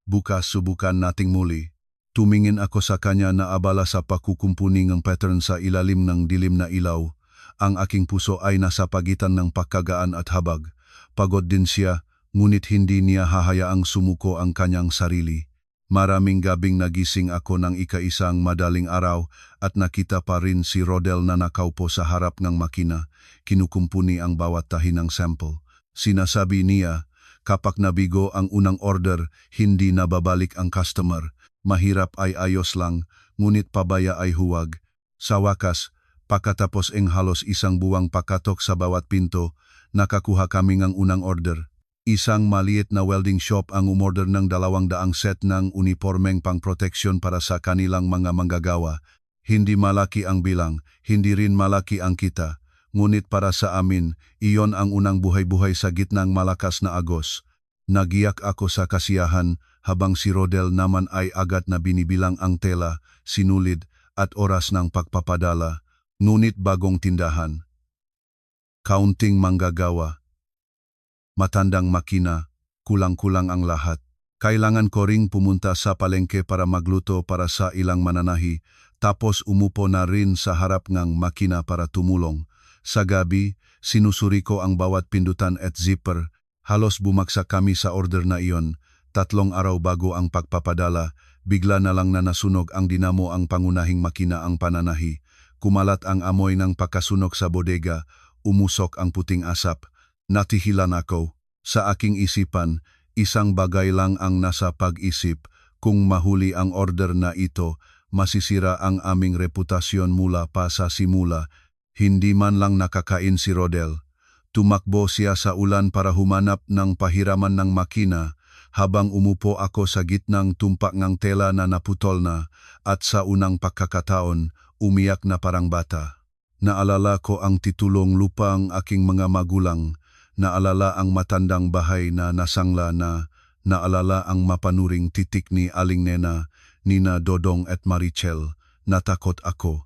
S1: bukas subukan nating muli. Tumingin ako sa kanya na abala sa pakukumpuni ng pattern sa ilalim ng dilim na ilaw. Ang aking puso ay nasa pagitan ng pagkagaan at habag. Pagod din siya, ngunit hindi niya hahayaang sumuko ang kanyang sarili. Maraming gabing nagising ako ng ika-isang madaling araw at nakita pa rin si Rodel na nakaupo sa harap ng makina, kinukumpuni ang bawat tahi ng sample. Sinasabi niya, kapag nabigo ang unang order, hindi na babalik ang customer. Mahirap ay ayos lang, ngunit pabaya ay huwag. Sa wakas, pagkatapos ng halos isang buwang pakatok sa bawat pinto, nakakuha kami ng unang order. Isang maliit na welding shop ang umorder ng 200 set ng uniformeng pang-proteksyon para sa kanilang mga manggagawa. Hindi malaki ang bilang, hindi rin malaki ang kita. Ngunit para sa amin, iyon ang unang buhay-buhay sa gitnang malakas na agos. Nagiyak ako sa kasiyahan habang si Rodel naman ay agad na binibilang ang tela, sinulid at oras ng pagpapadala. Ngunit bagong tindahan. Kaunting manggagawa. Matandang makina, kulang-kulang ang lahat. Kailangan ko ring pumunta sa palengke para magluto para sa ilang mananahi, tapos umupo na rin sa harap ng makina para tumulong. Sa gabi, sinusuri ko ang bawat pindutan at zipper. Halos bumagsak kami sa order na iyon. 3 araw bago ang pagpapadala, bigla na lang na nasunog ang dinamo ang pangunahing makina ang pananahi. Kumalat ang amoy ng pagkasunog sa bodega, umusok ang puting asap. Natihilan ako. Sa aking isipan, isang bagay lang ang nasa pag-isip. Kung mahuli ang order na ito, masisira ang aming reputasyon mula pa sa simula. Hindi man lang nakakain si Rodel. Tumakbo siya sa ulan para humanap ng pahiraman ng makina, habang umupo ako sa gitnang tumpak ng tela na naputol na, at sa unang pagkakataon, umiyak na parang bata. Naalala ko ang titulong lupang aking mga magulang, naalala ang matandang bahay na nasangla na, naalala ang mapanuring titik ni Aling Nena, Nina Dodong at Marichel. Natakot ako.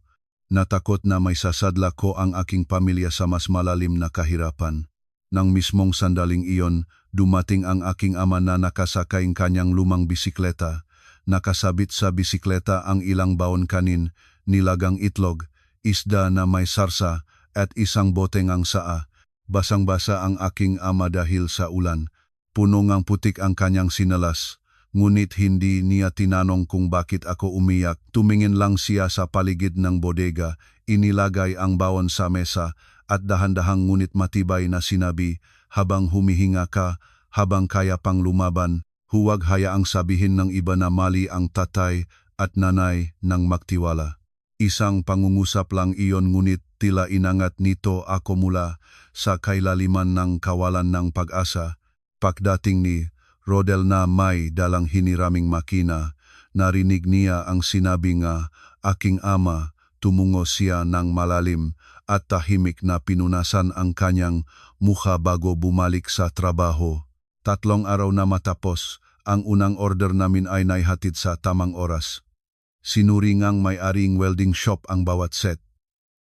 S1: Natakot na may sasadla ko ang aking pamilya sa mas malalim na kahirapan. Nang mismong sandaling iyon, dumating ang aking ama na nakasakay ng kanyang lumang bisikleta. Nakasabit sa bisikleta ang ilang baon kanin, nilagang itlog, isda na may sarsa at isang boteng ang saa. Basang-basa ang aking ama dahil sa ulan. Puno ngang putik ang kanyang sinalas. Ngunit hindi niya tinanong kung bakit ako umiyak. Tumingin lang siya sa paligid ng bodega, inilagay ang bawon sa mesa at dahan-dahang ngunit matibay na sinabi, habang humihinga ka, habang kaya pang lumaban, huwag hayaang sabihin ng iba na mali ang tatay at nanay ng magtiwala. Isang pangungusap lang iyon ngunit tila inangat nito ako mula sa kailaliman ng kawalan ng pag-asa. Pagdating ni Rodel na may dalang hiniraming makina, narinig niya ang sinabi nga, aking ama, tumungo siya ng malalim at tahimik na pinunasan ang kanyang mukha bago bumalik sa trabaho. 3 araw na matapos, ang unang order namin ay naihatid sa tamang oras. Sinuri ngang may-aring welding shop ang bawat set.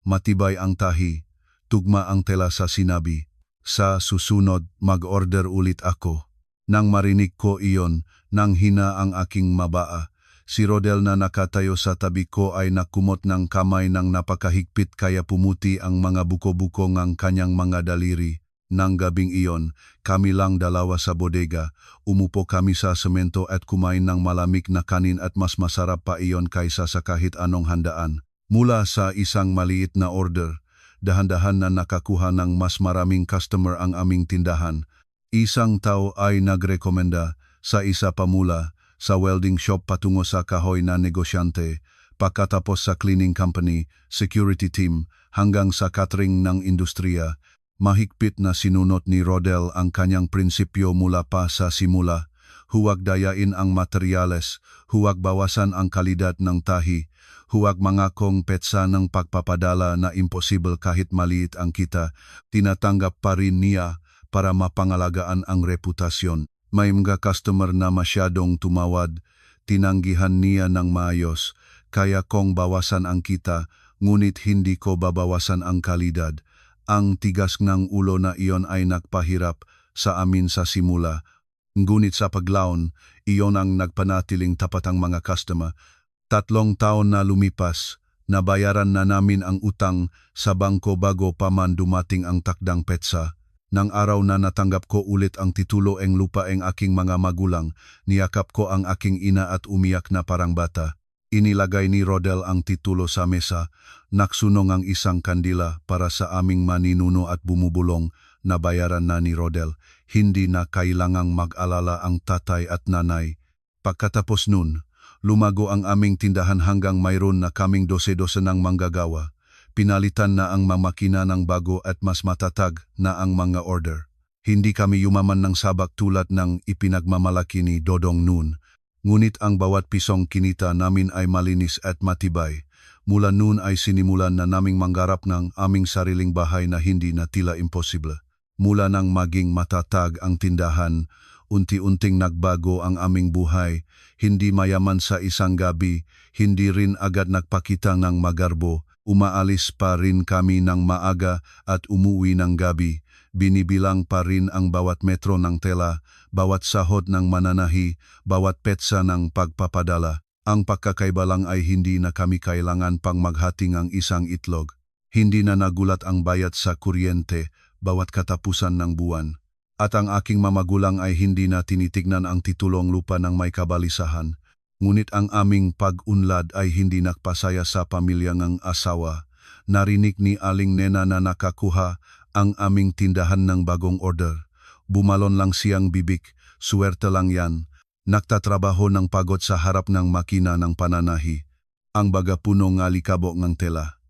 S1: Matibay ang tahi, tugma ang tela sa sinabi. Sa susunod, mag-order ulit ako. Nang marinig ko iyon, nang hina ang aking mabaa. Si Rodel na nakatayo sa tabi ko ay nakumot ng kamay ng napakahigpit kaya pumuti ang mga buko-buko ng kanyang mga daliri. Nang gabing iyon, kami lang dalawa sa bodega. Umupo kami sa semento at kumain ng malamig na kanin at mas masarap pa iyon kaysa sa kahit anong handaan. Mula sa isang maliit na order, dahan-dahan na nakakuha ng mas maraming customer ang aming tindahan. Isang tao ay nagrekomenda sa isa pa mula sa welding shop patungo sa kahoy na negosyante, pagkatapos sa cleaning company, security team, hanggang sa catering ng industriya. Mahigpit na sinunot ni Rodel ang kanyang prinsipyo mula pa sa simula. Huwag dayain ang materyales, huwag bawasan ang kalidad ng tahi, huwag mangakong petsa ng pagpapadala na imposible kahit maliit ang kita. Tinatanggap pa rin niya para mapangalagaan ang reputasyon. May mga customer na masyadong tumawad, tinanggihan niya ng maayos, kaya kong bawasan ang kita, ngunit hindi ko babawasan ang kalidad. Ang tigas ng ulo na iyon ay nagpahirap sa amin sa simula. Ngunit sa paglaon, iyon ang nagpanatiling tapat ang mga customer. 3 taon na lumipas, nabayaran na namin ang utang sa bangko bago pa man dumating ang takdang petsa. Nang araw na natanggap ko ulit ang titulo ng lupa ng aking mga magulang, niyakap ko ang aking ina at umiyak na parang bata. Inilagay ni Rodel ang titulo sa mesa, naksunong ang isang kandila para sa aming maninuno at bumubulong. Nabayaran na ni Rodel, hindi na kailangang mag-alala ang tatay at nanay. Pagkatapos nun, lumago ang aming tindahan hanggang mayroon na kaming 12 ng manggagawa. Pinalitan na ang mamakina ng bago at mas matatag na ang mga order. Hindi kami yumaman ng sabak tulad ng ipinagmamalaki ni Dodong noon. Ngunit ang bawat pisong kinita namin ay malinis at matibay. Mula noon ay sinimulan na naming manggarap ng aming sariling bahay na hindi na tila imposible. Mula nang maging matatag ang tindahan, unti-unting nagbago ang aming buhay. Hindi mayaman sa isang gabi, hindi rin agad nagpakita ng magarbo. Umaalis pa rin kami ng maaga at umuwi ng gabi. Binibilang pa rin ang bawat metro ng tela, bawat sahod ng mananahi, bawat petsa ng pagpapadala. Ang pagkakaiba lang ay hindi na kami kailangan pang maghating ang isang itlog. Hindi na nagulat ang bayad sa kuryente, bawat katapusan ng buwan. At ang aking mamagulang ay hindi na tinitignan ang titulong lupa ng may kabalisahan. Ngunit ang aming pag-unlad ay hindi nagpasaya sa pamilya ng asawa. Narinig ni Aling Nena na nakakuha ang aming tindahan ng bagong order. Bumalon lang siyang bibig, suwerte lang yan. Nagtatrabaho ng pagod sa harap ng makina ng pananahi. Ang baga puno ng alikabok ng tela.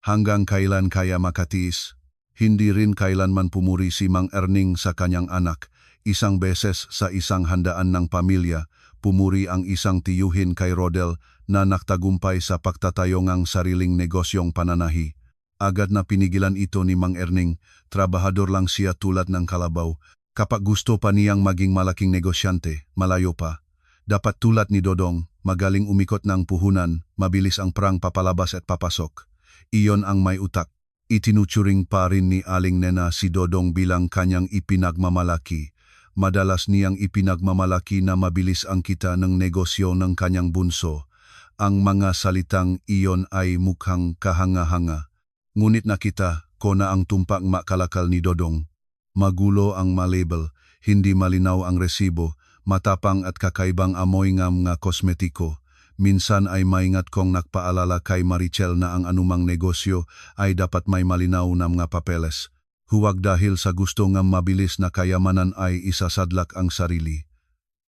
S1: Hanggang kailan kaya makatiis? Hindi rin kailanman pumuri si Mang Erning sa kanyang anak. Isang beses sa isang handaan ng pamilya, pumuri ang isang tiyuhin kay Rodel na naktagumpay sa pagtatayo ng sariling negosyong pananahi. Agad na pinigilan ito ni Mang Erning, trabahador lang siya tulad ng kalabaw. Kapag gusto pa niyang maging malaking negosyante, malayo pa. Dapat tulad ni Dodong, magaling umikot ng puhunan, mabilis ang prang papalabas at papasok. Iyon ang may utak. Itinuturing pa rin ni Aling Nena si Dodong bilang kanyang ipinagmamalaki. Madalas niyang ipinagmamalaki na mabilis ang kita ng negosyo ng kanyang bunso. Ang mga salitang iyon ay mukhang kahanga-hanga. Ngunit nakita ko na ang tumpak makalakal ni Dodong. Magulo ang malabel, hindi malinaw ang resibo, matapang at kakaibang amoy ng mga kosmetiko. Minsan ay maingat kong nagpaalala kay Marichel na ang anumang negosyo ay dapat may malinaw na mga papeles. Huwag dahil sa gusto ng mabilis na kayamanan ay isasadlak ang sarili.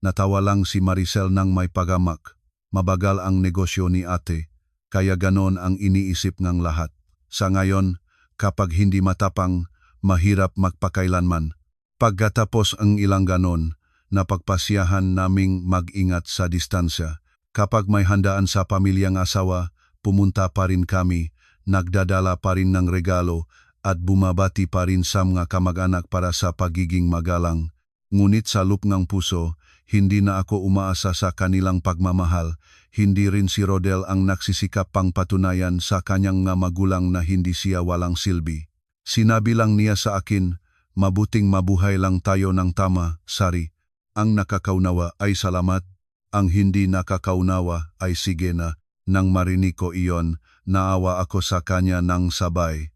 S1: Natawa lang si Maricel nang may pagamak. Mabagal ang negosyo ni ate, kaya ganon ang iniisip ng lahat. Sa ngayon, kapag hindi matapang, mahirap magpakailanman. Pagkatapos ang ilang ganon, napagpasyahan naming mag-ingat sa distansya. Kapag may handaan sa pamilyang asawa, pumunta pa rin kami, nagdadala pa rin ng regalo, at bumabati pa rin sa mga kamag-anak para sa pagiging magalang. Ngunit sa loob ng puso, hindi na ako umaasa sa kanilang pagmamahal. Hindi rin si Rodel ang nagsisikap pang patunayan sa kanyang nga magulang na hindi siya walang silbi. Sinabi lang niya sa akin, mabuting mabuhay lang tayo ng tama, Sari. Ang nakakaunawa ay salamat, ang hindi nakakaunawa ay sige na. Nang marinig ko iyon, naawa ako sa kanya ng sabay.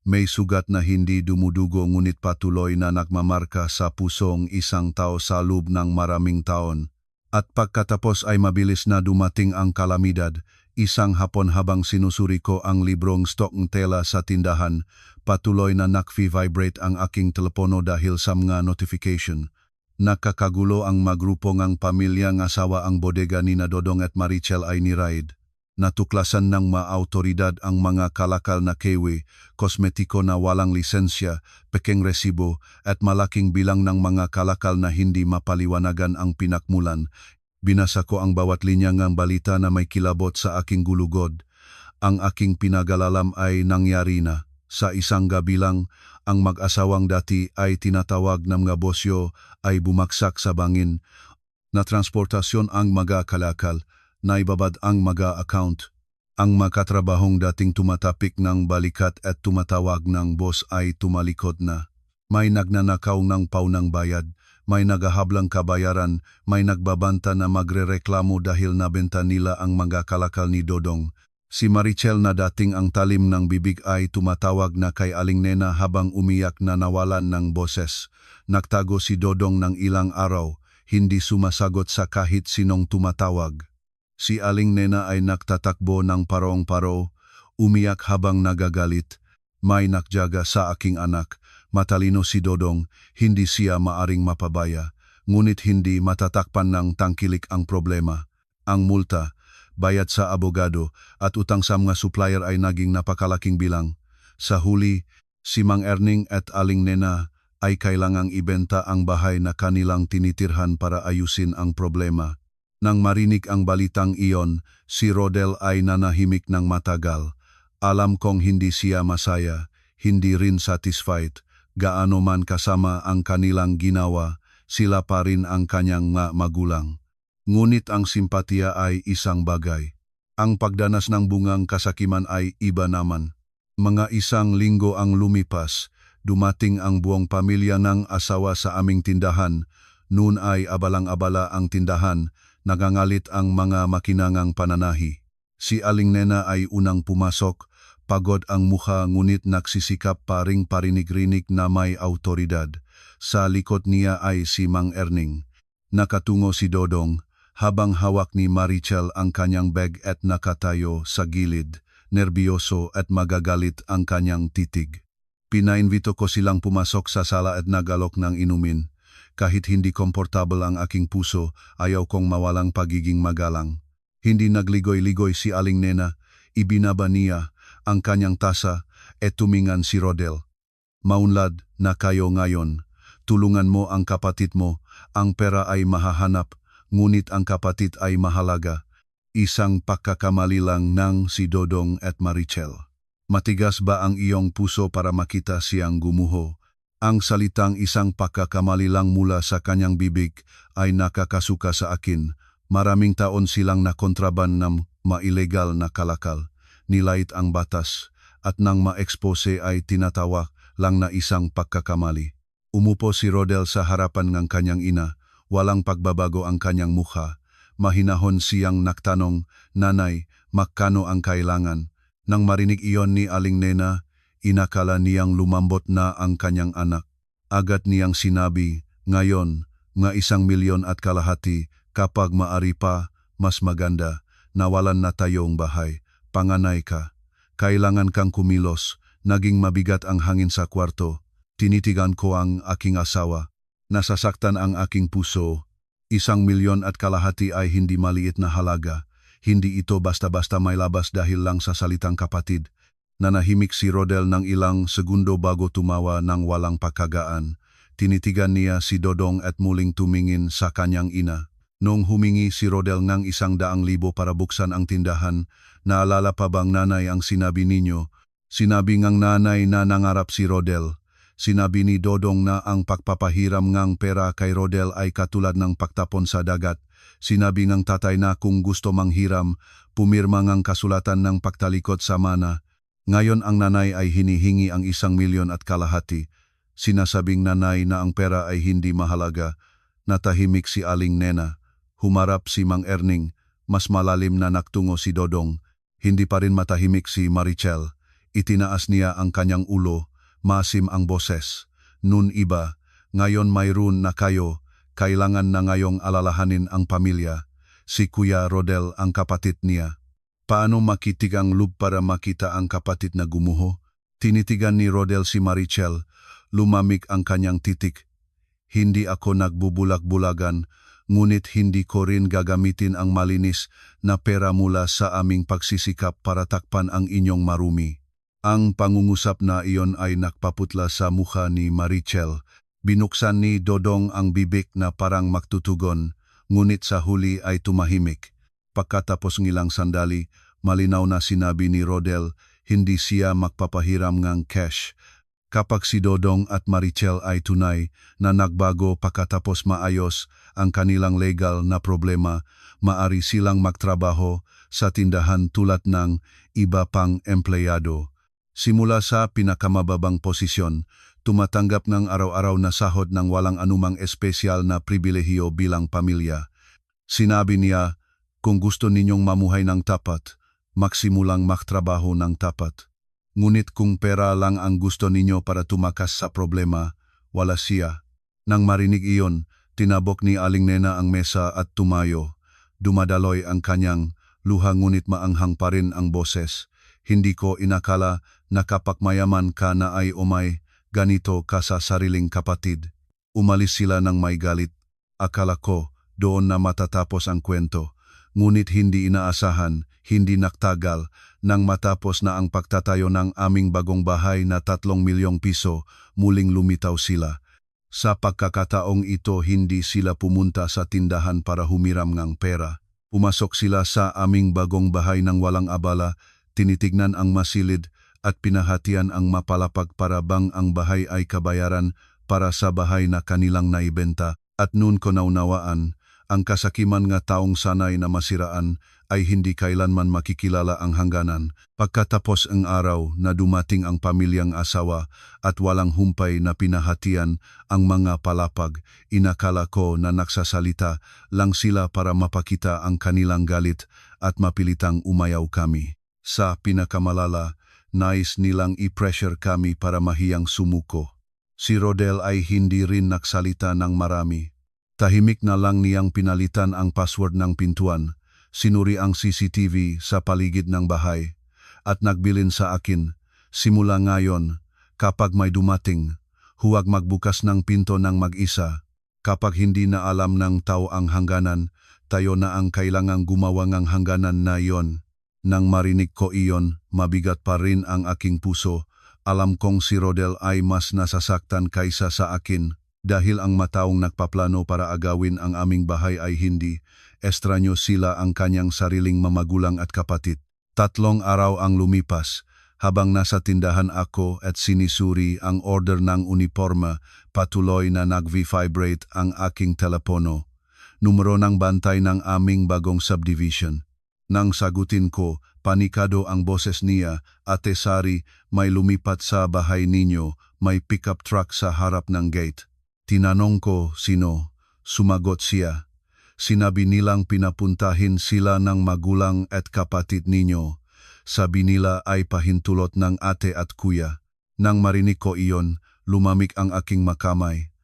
S1: May sugat na hindi dumudugo ngunit patuloy na nagmamarka sa pusong isang tao sa loob ng maraming taon. At pagkatapos ay mabilis na dumating ang kalamidad. Isang hapon habang sinusuri ko ang librong stock ng tela sa tindahan, patuloy na nakvi-vibrate ang aking telepono dahil sa mga notification. Nakakagulo ang magrupo ng pamilya ng asawa ang bodega ni Dodong at Marichel ay ni-raid. Natuklasan ng mga autoridad ang mga kalakal na kewi, kosmetiko na walang lisensya, pekeng resibo at malaking bilang ng mga kalakal na hindi mapaliwanagan ang pinakmulan. Binasa ko ang bawat linya ng balita na may kilabot sa aking gulugod. Ang aking pinagalalam ay nangyari na. Sa isang gabi lang, ang mag-asawang dati ay tinatawag ng mga bosyo ay bumagsak sa bangin. Na transportasyon ang mga kalakal. Naibabad ang mga account. Ang makatrabahong dating tumatapik ng balikat at tumatawag ng boss ay tumalikod na. May nagnanakaw ng paunang bayad, may nagahablang kabayaran, may nagbabanta na magrereklamo dahil nabenta nila ang mga kalakal ni Dodong. Si Marichel na dating ang talim ng bibig ay tumatawag na kay Aling Nena habang umiyak na nawalan ng boses. Nagtago si Dodong ng ilang araw, hindi sumasagot sa kahit sinong tumatawag. Si Aling Nena ay nagtatakbo ng parong-paro, umiyak habang nagagalit. May nakjaga sa aking anak, matalino si Dodong, hindi siya maaring mapabaya, ngunit hindi matatakpan ng tangkilik ang problema. Ang multa, bayad sa abogado at utang sa mga supplier ay naging napakalaking bilang. Sa huli, si Mang Erning at Aling Nena ay kailangang ibenta ang bahay na kanilang tinitirhan para ayusin ang problema. Nang marinig ang balitang iyon, si Rodel ay nanahimik ng matagal. Alam kong hindi siya masaya, hindi rin satisfied. Gaano man kasama ang kanilang ginawa, sila pa rin ang kanyang nga magulang. Ngunit ang simpatiya ay isang bagay. Ang pagdanas ng bungang kasakiman ay iba naman. Mga isang linggo ang lumipas, dumating ang buong pamilya ng asawa sa aming tindahan. Noon ay abalang-abala ang tindahan, nagangalit ang mga makinangang pananahi. Si Aling Nena ay unang pumasok, pagod ang mukha ngunit nagsisikap pa ring parinig-rinig na may autoridad. Sa likod niya ay si Mang Erning. Nakatungo si Dodong, habang hawak ni Marichel ang kanyang bag at nakatayo sa gilid, nerbiyoso at magagalit ang kanyang titig. Pinainvito ko silang pumasok sa sala at nagalok ng inumin. Kahit hindi komportable ang aking puso, ayaw kong mawalang pagiging magalang. Hindi nagligoy-ligoy si Aling Nena, ibinaba niya ang kanyang tasa at tumingan si Rodel. Maunlad na kayo ngayon, tulungan mo ang kapatid mo, ang pera ay mahahanap, ngunit ang kapatid ay mahalaga. Isang pagkakamali lang ng si Dodong at Marichel. Matigas ba ang iyong puso para makita siyang gumuho? Ang salitang isang pagkakamali lang mula sa kanyang bibig ay nakakasuka sa akin. Maraming taon silang nakontraban ng mailegal na kalakal. Nilait ang batas at nang ma-expose ay tinatawag lang na isang pagkakamali. Umupo si Rodel sa harapan ng kanyang ina. Walang pagbabago ang kanyang mukha. Mahinahon siyang nagtanong, "Nanay, magkano ang kailangan?" Nang marinig iyon ni Aling Nena, inakala niyang lumambot na ang kanyang anak. Agad niyang sinabi, "Ngayon, nga 1,500,000 kapag maari pa, mas maganda. Nawalan na tayong bahay. Panganay ka. Kailangan kang kumilos. Naging mabigat ang hangin sa kwarto. Tinitigan ko ang aking asawa. Nasasaktan ang aking puso. 1,500,000 ay hindi maliit na halaga. Hindi ito basta-basta may labas dahil lang sa salitang kapatid." Nanahimik si Rodel ng ilang segundo bago tumawa ng walang pagkagaan. Tinitigan niya si Dodong at muling tumingin sa kanyang ina. Nung humingi si Rodel ng 100,000 para buksan ang tindahan, naalala pa bang nanay ang sinabi ninyo? Sinabi ngang nanay na nangarap si Rodel. Sinabi ni Dodong na ang pagpapahiram ngang pera kay Rodel ay katulad ng pagtapon sa dagat. Sinabi ng tatay na kung gusto manghiram, pumirma ngang kasulatan ng pagtalikod sa mana. Ngayon ang nanay ay hinihingi ang 1,500,000. Sinasabing nanay na ang pera ay hindi mahalaga. Natahimik si Aling Nena. Humarap si Mang Erning. Mas malalim na naktungo si Dodong. Hindi pa rin matahimik si Marichel. Itinaas niya ang kanyang ulo. Maasim ang boses. Nun iba, ngayon mayroon na kayo. Kailangan na ngayong alalahanin ang pamilya. Si Kuya Rodel ang kapatid niya. Paano makitig ang loob para makita ang kapatid na gumuho? Tinitigan ni Rodel si Marichel. Lumamig ang kanyang titik. Hindi ako nagbubulak-bulagan, ngunit hindi ko rin gagamitin ang malinis na pera mula sa aming pagsisikap para takpan ang inyong marumi. Ang pangungusap na iyon ay nakpaputla sa mukha ni Marichel. Binuksan ni Dodong ang bibig na parang magtutugon, ngunit sa huli ay tumahimik. Pagkatapos ngilang sandali, malinaw na sinabi ni Rodel, hindi siya magpapahiram ng cash. Kapag si Dodong at Marichel ay tunay na nagbago pagkatapos maayos ang kanilang legal na problema, maari silang magtrabaho sa tindahan tulad ng iba pang empleyado. Simula sa pinakamababang posisyon, tumatanggap ng araw-araw na sahod ng walang anumang espesyal na pribilehiyo bilang pamilya. Sinabi niya, kung gusto ninyong mamuhay ng tapat, magsimulang magtrabaho ng tapat. Ngunit kung pera lang ang gusto ninyo para tumakas sa problema, wala siya. Nang marinig iyon, tinabok ni Aling Nena ang mesa at tumayo. Dumadaloy ang kanyang luha ngunit maanghang pa rin ang boses. Hindi ko inakala na kapag mayaman ka na ay ganito ka sa sariling kapatid. Umalis sila ng may galit. Akala ko doon na matatapos ang kwento. Ngunit hindi inaasahan, hindi naktagal, nang matapos na ang pagtatayo ng aming bagong bahay na 3 milyong piso, muling lumitaw sila. Sa pagkakataong ito hindi sila pumunta sa tindahan para humiram ng pera. Pumasok sila sa aming bagong bahay ng walang abala, tinitignan ang masilid at pinahatian ang mapalapag para bang ang bahay ay kabayaran para sa bahay na kanilang naibenta. At noon ko naunawaan, ang kasakiman nga taong sanay na masiraan ay hindi kailanman makikilala ang hangganan. Pagkatapos ang araw na dumating ang pamilyang asawa at walang humpay na pinahatian ang mga palapag, inakala ko na nagsasalita lang sila para mapakita ang kanilang galit at mapilitang umayaw kami. Sa pinakamalala, nais nilang i-pressure kami para mahiyang sumuko. Si Rodel ay hindi rin nagsalita ng marami. Tahimik na lang niyang pinalitan ang password ng pintuan, sinuri ang CCTV sa paligid ng bahay, at nagbilin sa akin, simula ngayon, kapag may dumating, huwag magbukas ng pinto ng mag-isa. Kapag hindi na alam ng tao ang hangganan, tayo na ang kailangang gumawa ng hangganan na iyon. Nang marinig ko iyon, mabigat pa rin ang aking puso. Alam kong si Rodel ay mas nasasaktan kaysa sa akin. Dahil ang mataong nagpaplano para agawin ang aming bahay ay hindi, estranyo sila ang kanyang sariling mamagulang at kapatid. 3 araw ang lumipas, habang nasa tindahan ako at sinisuri ang order ng uniforme, patuloy na nag-vibrate ang aking telepono. Numero ng bantay ng aming bagong subdivision. Nang sagutin ko, panikado ang boses niya, Ate Sari, may lumipat sa bahay ninyo, may pickup truck sa harap ng gate. Tinanong ko sino, sumagot siya. Sinabi nilang pinapuntahin sila ng magulang at kapatid ninyo. Sabi nila ay pahintulot ng ate at kuya. Nang marinig ko iyon, lumamig ang aking makamay.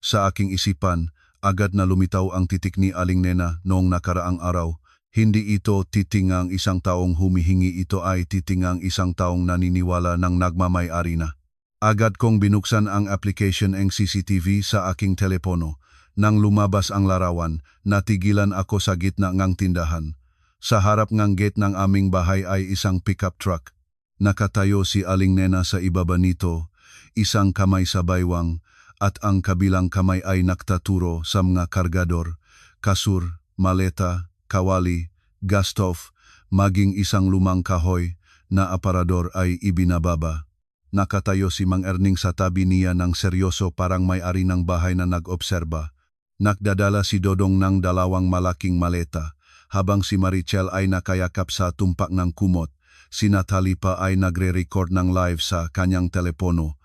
S1: Sa aking isipan, agad na lumitaw ang titik ni Aling Nena noong nakaraang araw. Hindi ito titingang isang taong humihingi, ito ay titingang isang taong naniniwala ng nagmamay-ari na. Agad kong binuksan ang application ng CCTV sa aking telepono. Nang lumabas ang larawan, natigilan ako sa gitna ng tindahan. Sa harap ng gate ng aming bahay ay isang pickup truck. Nakatayo si Aling Nena sa ibaba nito, isang kamay sa baywang, at ang kabilang kamay ay naktaturo sa mga kargador, kasur, maleta, kawali, gastof, maging isang lumang kahoy na aparador ay ibinababa. Nakatayo si Mang Erning sa tabi niya ng seryoso, parang may-ari ng bahay na nag-obserba. Nakdadala si Dodong ng 2 malaking maleta, habang si Marichel ay nakayakap sa tumpak ng kumot. Si Natalie pa ay nagre-record ng live sa kanyang telepono.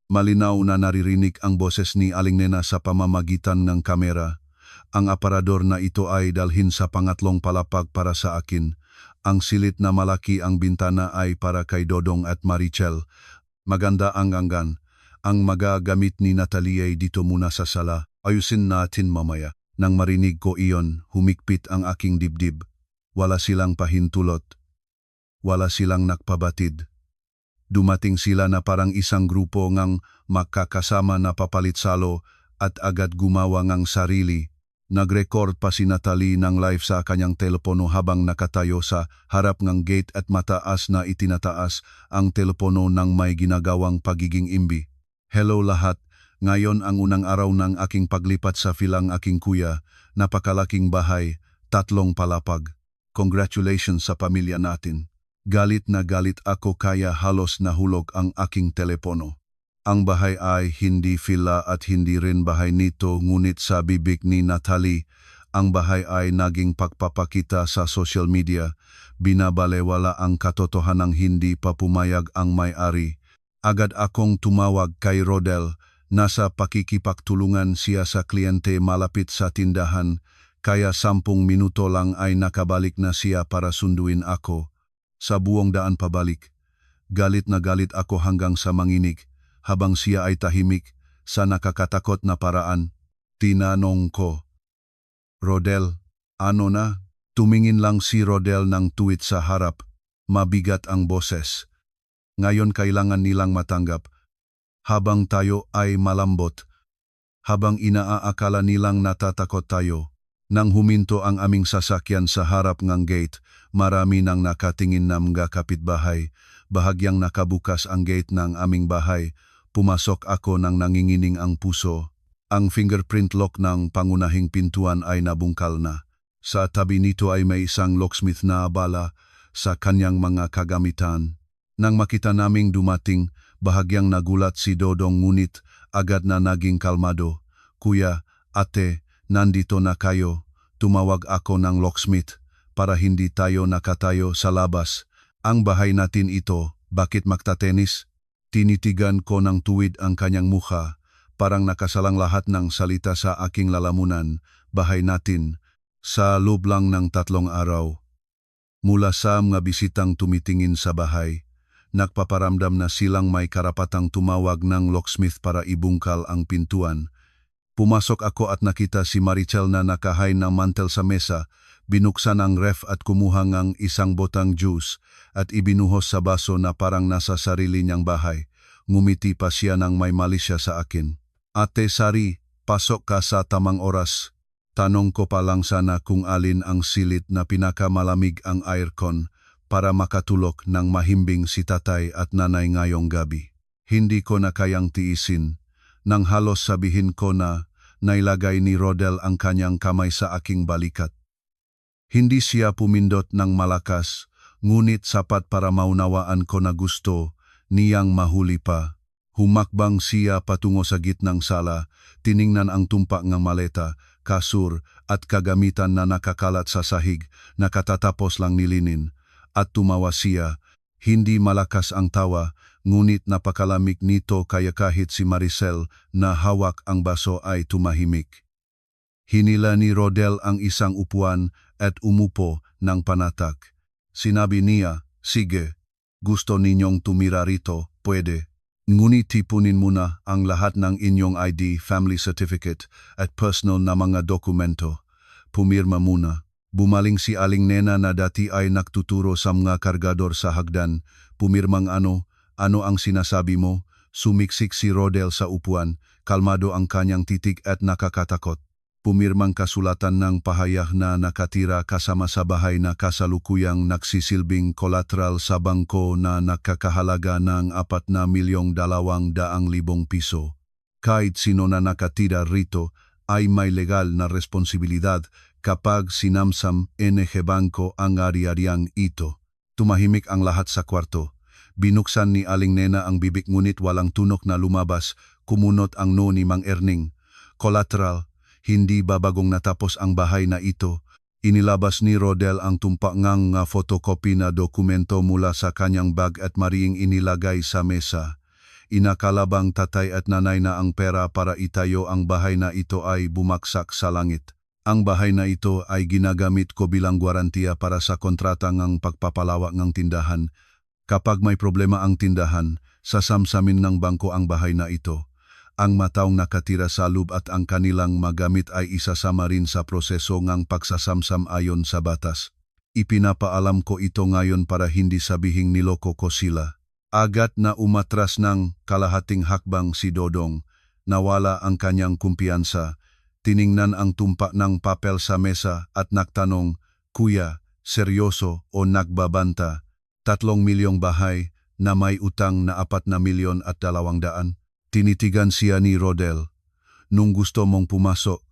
S1: Malinaw na naririnig ang boses ni Aling Nena sa pamamagitan ng kamera. Ang aparador na ito ay dalhin sa pangatlong palapag para sa akin. Ang silit na malaki ang bintana ay para kay Dodong at Marichel. Maganda ang anggan. Ang magagamit ni Natalie ay dito muna sa sala. Ayusin natin mamaya. Nang marinig ko iyon, humikpit ang aking dibdib. Wala silang pahintulot. Wala silang nakpabatid. Dumating sila na parang isang grupo ngang makakasama na papalit salo at agad gumawa ngang sarili. Nag-record pa si Natalie ng live sa kanyang telepono habang nakatayo sa harap ng gate at mataas na itinataas ang telepono ng may ginagawang pagiging imbi. Hello lahat, ngayon ang unang araw ng aking paglipat sa filang aking kuya, napakalaking bahay, 3 palapag. Congratulations sa pamilya natin. Galit na galit ako kaya halos nahulog ang aking telepono. Ang bahay ay hindi villa at hindi rin bahay nito ngunit sa bibig ni Natalie, ang bahay ay naging pagpapakita sa social media. Binabalewala ang katotohanang hindi pa pumayag ang may-ari. Agad akong tumawag kay Rodel. Nasa pakikipagtulungan siya sa kliyente malapit sa tindahan, kaya 10 minuto lang ay nakabalik na siya para sunduin ako. Sa buong daan pabalik, galit na galit ako hanggang sa manginig, habang siya ay tahimik sa nakakatakot na paraan. Tinanong ko, Rodel, ano na? Tumingin lang si Rodel ng tuwid sa harap, mabigat ang boses. Ngayon kailangan nilang matanggap, habang tayo ay malambot, habang inaakala nilang natatakot tayo. Nang huminto ang aming sasakyan sa harap ng gate, marami nang nakatingin na mga kapitbahay. Bahagyang nakabukas ang gate ng aming bahay. Pumasok ako nang nangingining ang puso. Ang fingerprint lock ng pangunahing pintuan ay nabungkal na. Sa tabi nito ay may isang locksmith na abala sa kanyang mga kagamitan. Nang makita naming dumating, bahagyang nagulat si Dodong ngunit agad na naging kalmado. Kuya, ate, nandito na kayo. Tumawag ako ng locksmith para hindi tayo nakatayo sa labas. Ang bahay natin ito, bakit magtatenis? Tinitigan ko ng tuwid ang kanyang mukha, parang nakasalang lahat ng salita sa aking lalamunan. Bahay natin, sa loob lang ng 3 araw. Mula sa mga bisitang tumitingin sa bahay, nagpaparamdam na silang may karapatang tumawag ng locksmith para ibungkal ang pintuan. Pumasok ako at nakita si Marichel na nakahay ng mantel sa mesa, binuksan ang ref at kumuha ng isang botang juice at ibinuhos sa baso na parang nasa sarili niyang bahay. Ngumiti pa siya nang may malisya sa akin. Ate Sari, pasok ka sa tamang oras. Tanong ko pa lang sana kung alin ang silit na pinakamalamig ang aircon para makatulog ng mahimbing si tatay at nanay ngayong gabi. Hindi ko na kayang tiisin. Nang halos sabihin ko na nailagay ni Rodel ang kanyang kamay sa aking balikat. Hindi siya pumindot ng malakas, ngunit sapat para maunawaan ko na gusto niyang mahuli pa. Humakbang siya patungo sa gitnang sala, tiningnan ang tumpak ng maleta, kasur at kagamitan na nakakalat sa sahig na katatapos lang nilinin. At tumawa siya, hindi malakas ang tawa, ngunit napakalamig nito kaya kahit si Marichel na hawak ang baso ay tumahimik. Hinila ni Rodel ang isang upuan at umupo ng panatak. Sinabi niya, sige, gusto ninyong tumira rito, pwede. Ngunit tipunin muna ang lahat ng inyong ID, family certificate at personal na mga dokumento. Pumirma muna. Bumaling si Aling Nena na dati ay nagtuturo sa mga kargador sa hagdan. Pumirmang ano ang sinasabi mo? Sumiksik si Rodel sa upuan, kalmado ang kanyang titig at nakakatakot. Pumirmang kasulatan ng pahayag na nakatira kasama sa bahay na kasalukuyang nagsisilbing collateral sa bangko na nakakahalaga ng 4,200,000 piso. Kahit sino na nakatira rito ay may legal na responsibilidad kapag sinamsam NG Bangko ang ari-ariang ito. Tumahimik ang lahat sa kwarto. Binuksan ni Aling Nena ang bibig ngunit walang tunok na lumabas, kumunot ang no ni Mang Erning. Collateral, hindi ba bagong natapos ang bahay na ito? Inilabas ni Rodel ang tumpangang photocopy na dokumento mula sa kanyang bag at mariing inilagay sa mesa. Inakalabang tatay at nanay na ang pera para itayo ang bahay na ito ay bumaksak sa langit. Ang bahay na ito ay ginagamit ko bilang gwarantiya para sa kontrata ng pagpapalawak ng tindahan. Kapag may problema ang tindahan, sasamsamin ng bangko ang bahay na ito. Ang mataong nakatira sa loob at ang kanilang magamit ay isasama rin sa proseso ng pagsasamsam ayon sa batas. Ipinapaalam ko ito ngayon para hindi sabihing niloko ko sila. Agad na umatras ng kalahating hakbang si Dodong, nawala ang kanyang kumpiyansa. Tiningnan ang tumpak ng papel sa mesa at nagtanong, "Kuya, seryoso o nagbabanta? 3 milyong bahay na may utang na 4,200,000. Tinitigan siya ni Rodel. Nung gusto mong pumasok,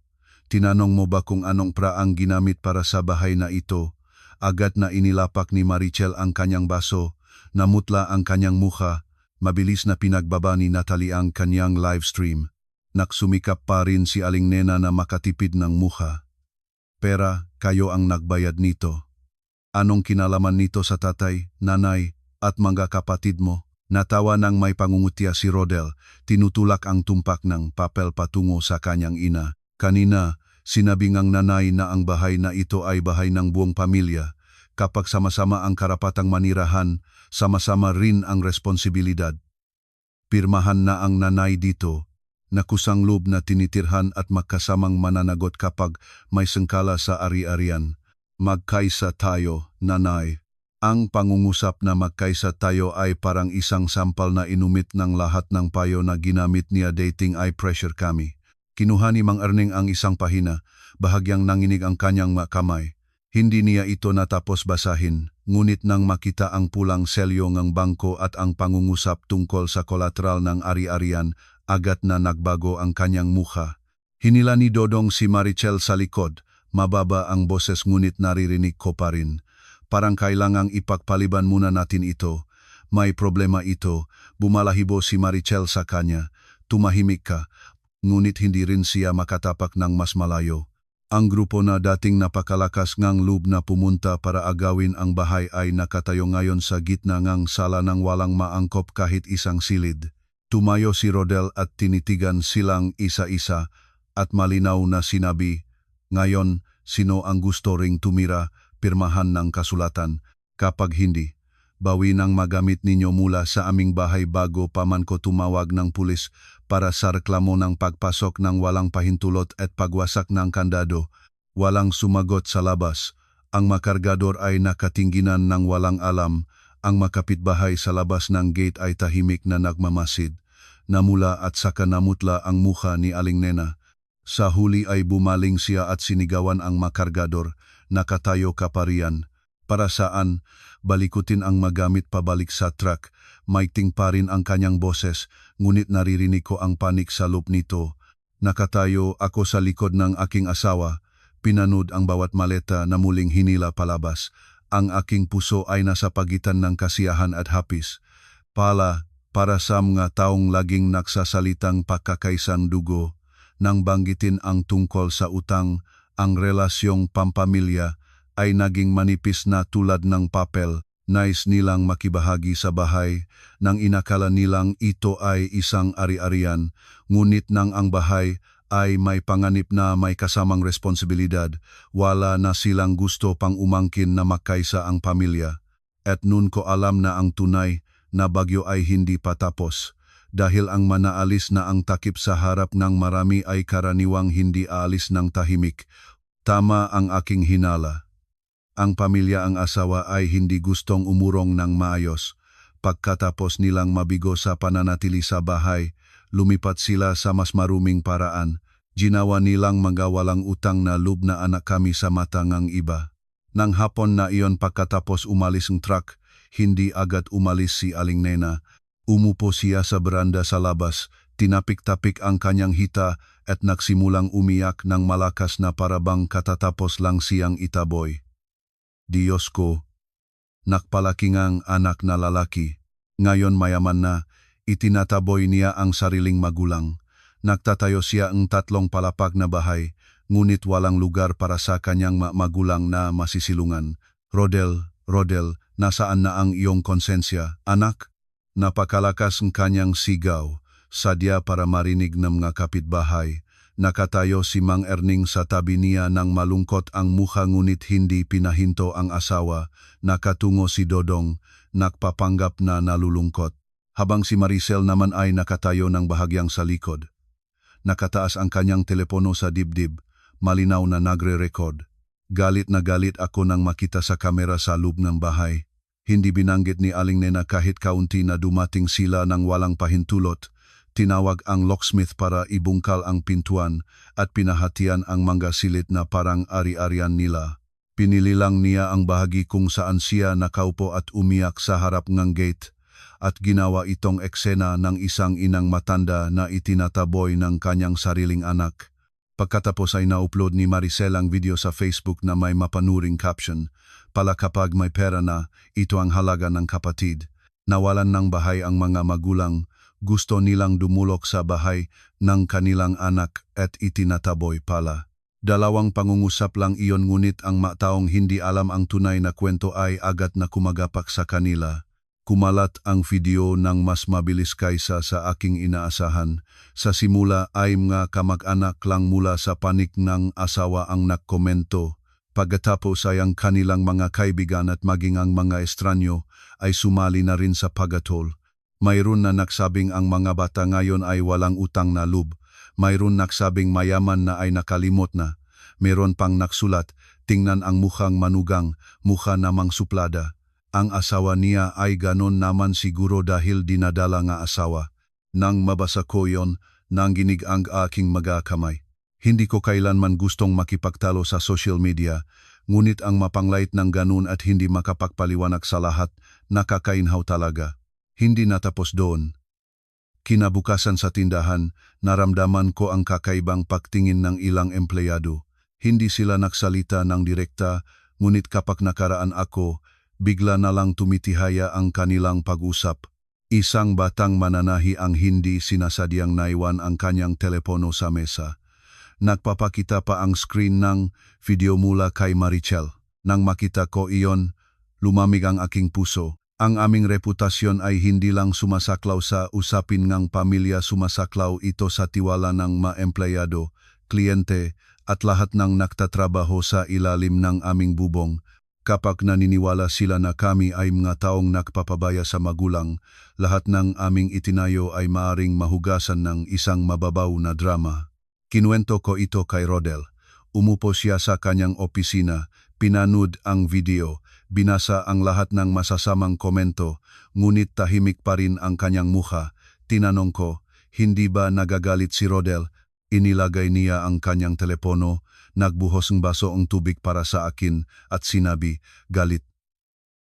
S1: tinanong mo ba kung anong praang ginamit para sa bahay na ito? Agad na inilapak ni Marichel ang kanyang baso, namutla ang kanyang mukha, mabilis na pinagbaba ni Natalie ang kanyang livestream. Nagsumikap pa rin si Aling Nena na makatipid ng mukha. Pera, kayo ang nagbayad nito. Anong kinalaman nito sa tatay, nanay, at mga kapatid mo? Natawa nang may pangungutya si Rodel, tinutulak ang tumpak ng papel patungo sa kanyang ina. Kanina, sinabi ngang nanay na ang bahay na ito ay bahay ng buong pamilya. Kapag sama-sama ang karapatang manirahan, sama-sama rin ang responsibilidad. Pirmahan na ang nanay dito, na kusang loob na tinitirhan at magkasamang mananagot kapag may sangkala sa ari-arian. Magkaisa tayo, nanay. Ang pangungusap na magkaisa tayo ay parang isang sampal na inumit ng lahat ng payo na ginamit niya dating ay pressure kami. Kinuha ni Mang Erning ang isang pahina, bahagyang nanginig ang kanyang kamay. Hindi niya ito natapos basahin, ngunit nang makita ang pulang selyo ng bangko at ang pangungusap tungkol sa kolateral ng ari-arian, agad na nagbago ang kanyang mukha. Hinila ni Dodong si Marichel sa likod, mababa ang boses ngunit naririnig ko pa rin. Parang kailangang ipagpaliban muna natin ito. May problema ito, bumalahibo si Marichel sa kanya. Tumahimik ka, ngunit hindi rin siya makatapak ng mas malayo. Ang grupo na dating napakalakas ngang loob na pumunta para agawin ang bahay ay nakatayo ngayon sa gitna ngang sala ng walang maangkop kahit isang silid. Tumayo si Rodel at tinitigan silang isa-isa at malinaw na sinabi, "Ngayon, sino ang gusto ring tumira, pirmahan ng kasulatan? Kapag hindi, bawi nang magamit ninyo mula sa aming bahay bago pa man ko tumawag ng pulis para sa reklamo ng pagpasok ng walang pahintulot at pagwasak ng kandado." Walang sumagot sa labas. Ang makargador ay nakatingginan ng walang alam. Ang makapitbahay sa labas ng gate ay tahimik na nagmamasid. Namula at saka namutla ang mukha ni Aling Nena. Sa huli ay bumaling siya at sinigawan ang makargador, "Nakatayo ka pa riyan. Para saan? Balikutin ang magamit pabalik sa truck." Maiting pa rin ang kanyang boses, ngunit naririnig ko ang panik sa loob nito. Nakatayo ako sa likod ng aking asawa. Pinanood ang bawat maleta na muling hinila palabas. Ang aking puso ay nasa pagitan ng kasiyahan at hapis. Para sa mga taong laging nagsasalitang pagkakaisang dugo, nang banggitin ang tungkol sa utang, ang relasyong pampamilya ay naging manipis na tulad ng papel. Nais nilang makibahagi sa bahay, nang inakala nilang ito ay isang ari-arian, ngunit nang ang bahay ay may panganib na may kasamang responsibilidad, wala na silang gusto pang umangkin na magkaisa ang pamilya. At nun ko alam na ang tunay na bagyo ay hindi pa tapos, dahil ang manaalis na ang takip sa harap ng marami ay karaniwang hindi aalis ng tahimik. Tama ang aking hinala. Ang pamilya ang asawa ay hindi gustong umurong ng maayos. Pagkatapos nilang mabigo sa pananatili sa bahay, lumipat sila sa mas maruming paraan. Ginawa nilang magawalang utang na loob na anak kami sa mata ng iba. Nang hapon na iyon pagkatapos umalis ang truck, hindi agad umalis si Aling Nena. Umupo siya sa beranda sa labas, tinapik-tapik ang kanyang hita at nagsimulang umiyak ng malakas na parabang katatapos lang siyang itaboy. "Diyos ko, nakpalaki ngang anak na lalaki. Ngayon mayaman na, itinataboy niya ang sariling magulang. Nagtatayo siya ang 3 palapag na bahay, ngunit walang lugar para sa kanyang magulang na masisilungan. Rodel, nasaan na ang iyong konsensya, anak? Napakalakas ng kanyang sigaw, sadya para marinig ng mga kapitbahay. Nakatayo si Mang Erning sa tabi niya nang malungkot ang mukha ngunit hindi pinahinto ang asawa. Nakatungo si Dodong, nagpapanggap na nalulungkot. Habang si Maricel naman ay nakatayo ng bahagyang sa likod. Nakataas ang kanyang telepono sa dibdib, malinaw na nagre-record. Galit na galit ako nang makita sa kamera sa loob ng bahay. Hindi binanggit ni Aling Nena kahit kaunti na dumating sila ng walang pahintulot. Tinawag ang locksmith para ibungkal ang pintuan at pinahatian ang mga silid na parang ari-arian nila. Pinili lang niya ang bahagi kung saan siya nakaupo at umiyak sa harap ng gate at ginawa itong eksena ng isang inang matanda na itinataboy ng kanyang sariling anak. Pagkatapos ay na-upload ni Maricel ang video sa Facebook na may mapanuring caption, "Pala kapag may pera na, ito ang halaga ng kapatid." Nawalan ng bahay ang mga magulang. Gusto nilang dumulok sa bahay ng kanilang anak at itinataboy pala. Dalawang pangungusap lang iyon ngunit ang mataong hindi alam ang tunay na kwento ay agad na kumagapak sa kanila. Kumalat ang video ng mas mabilis kaysa sa aking inaasahan. Sa simula ay mga kamag-anak lang mula sa panig ng asawa ang nagkomento. Pagkatapos ay ang kanilang mga kaibigan at maging ang mga estranyo ay sumali na rin sa pagatol. Mayroon na nagsabing ang mga bata ngayon ay walang utang na loob. Mayroon nagsabing mayaman na ay nakalimot na. Mayroon pang naksulat, tingnan ang mukhang manugang, mukha namang suplada. Ang asawa niya ay ganon naman siguro dahil dinadala nga asawa. Nang mabasa ko yon, nanginig ang aking mga kamay. Hindi ko kailanman gustong makipagtalo sa social media, ngunit ang mapanglait ng ganon at hindi makapagpaliwanag sa lahat, nakakainhaw talaga. Hindi natapos doon. Kinabukasan sa tindahan, naramdaman ko ang kakaibang pagtingin ng ilang empleyado. Hindi sila nagsalita ng direkta, ngunit kapag nakaraan ako, bigla na lang tumitihaya ang kanilang pag-usap. Isang batang mananahi ang hindi sinasadyang naiwan ang kanyang telepono sa mesa. Nagpapakita pa ang screen ng video mula kay Maricel. Nang makita ko iyon, lumamig ang aking puso. Ang aming reputasyon ay hindi lang sumasaklaw sa usapin ng pamilya, sumasaklaw ito sa tiwala ng mga empleyado, kliyente at lahat ng nagtatrabaho sa ilalim ng aming bubong. Kapag naniniwala sila na kami ay mga taong nagpapabaya sa magulang, lahat ng aming itinayo ay maaring mahugasan ng isang mababaw na drama. Kinuwento ko ito kay Rodel. Umupo siya sa kanyang opisina, pinanood ang video, binasa ang lahat ng masasamang komento, ngunit tahimik pa rin ang kanyang mukha. Tinanong ko, hindi ba nagagalit si Rodel? Inilagay niya ang kanyang telepono, nagbuhos ng baso ng tubig para sa akin at sinabi, galit.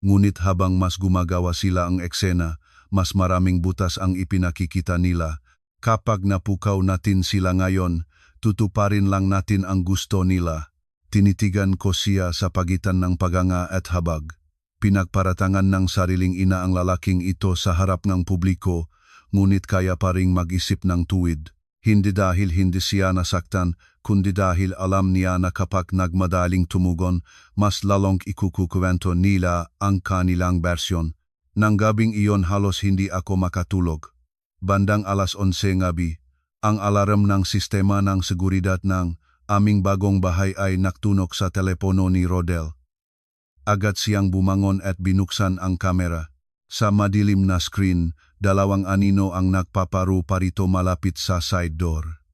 S1: Ngunit habang mas gumagawa sila ang eksena, mas maraming butas ang ipinakikita nila. Kapag napukaw natin sila ngayon, tutuparin lang natin ang gusto nila. Tinitigan ko siya sa pagitan ng paganga at habag. Pinagparatangan ng sariling ina ang lalaking ito sa harap ng publiko, ngunit kaya pa ring mag-isip ng tuwid. Hindi dahil hindi siya nasaktan, kundi dahil alam niya na kapag nagmadaling tumugon, mas lalong ikukukwento nila ang kanilang bersyon. Nang gabing iyon halos hindi ako makatulog. Bandang 11:00 gabi, ang alarm ng sistema ng seguridad ng aming bagong bahay ay naktunog sa telepono ni Rodel. Agad siyang bumangon at binuksan ang kamera. Sa madilim na screen, dalawang anino ang nagpaparu-parito malapit sa side door.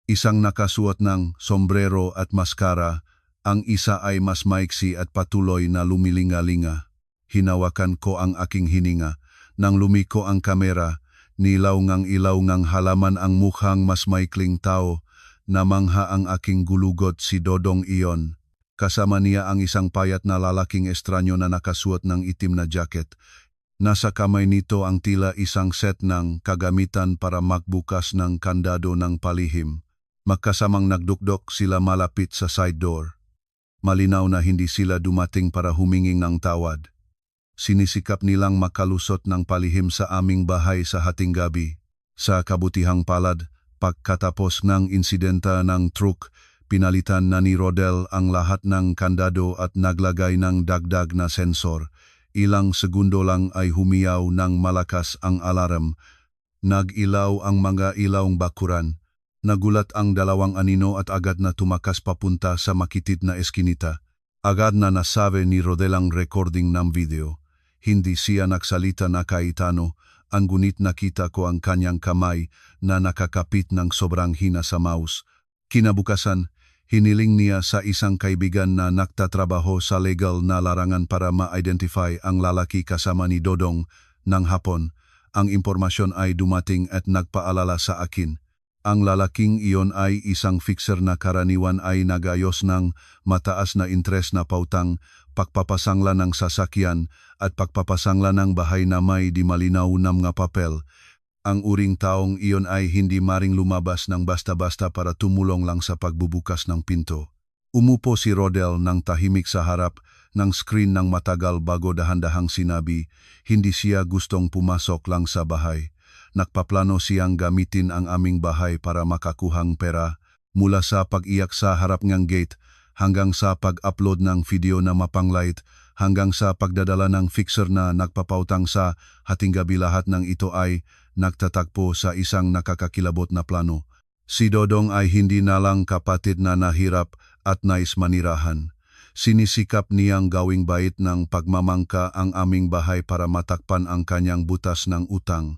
S1: Isang nakasuot ng sombrero at maskara, ang isa ay mas maiksi at patuloy na lumilinga-linga. Hinawakan ko ang aking hininga. Nang lumiko ang kamera, nilaw ngang halaman ang mukhang mas maikling tao. Namangha ang aking gulugot si Dodong iyon. Kasama niya ang isang payat na lalaking estranyo na nakasuot ng itim na jacket. Nasa kamay nito ang tila isang set ng kagamitan para magbukas ng kandado ng palihim. Magkasamang nagdukdok sila malapit sa side door. Malinaw na hindi sila dumating para humingi ng tawad. Sinisikap nilang makalusot ng palihim sa aming bahay sa hating gabi. Sa kabutihang palad, pagkatapos ng insidenta ng truck, pinalitan na ni Rodel ang lahat ng kandado at naglagay ng dagdag na sensor. Ilang segundo lang ay humiyaw ng malakas ang alarm. Nag-ilaw ang mga ilawng bakuran. Nagulat ang dalawang anino at agad na tumakas papunta sa makitid na eskinita. Agad na nasabi ni Rodel ang recording ng video. Hindi siya nagsalita na Cayetano, ang gunit nakita ko ang kanyang kamay na nakakapit ng sobrang hina sa mouse. Kinabukasan, hiniling niya sa isang kaibigan na nagtatrabaho sa legal na larangan para ma-identify ang lalaki kasama ni Dodong ng hapon. Ang impormasyon ay dumating at nagpaalala sa akin. Ang lalaking iyon ay isang fixer na karaniwan ay nagayos ng mataas na interes na pautang, pagpapasangla ng sasakyan at pagpapasangla ng bahay na may di malinaw na mga papel. Ang uring taong iyon ay hindi maring lumabas ng basta-basta para tumulong lang sa pagbubukas ng pinto. Umupo si Rodel ng tahimik sa harap ng screen ng matagal bago dahan-dahang sinabi, hindi siya gustong pumasok lang sa bahay. Nagpaplano siyang gamitin ang aming bahay para makakuhang pera mula sa pag-iyak sa harap ng gate hanggang sa pag-upload ng video na mapanglight hanggang sa pagdadala ng fixer na nagpapautang sa hating gabi. Lahat ng ito ay nagtatagpo sa isang nakakakilabot na plano. Si Dodong ay hindi na lang kapatid na nahirap at nais manirahan. Sinisikap niyang gawing bait ng pagmamangka ang aming bahay para matakpan ang kanyang butas ng utang.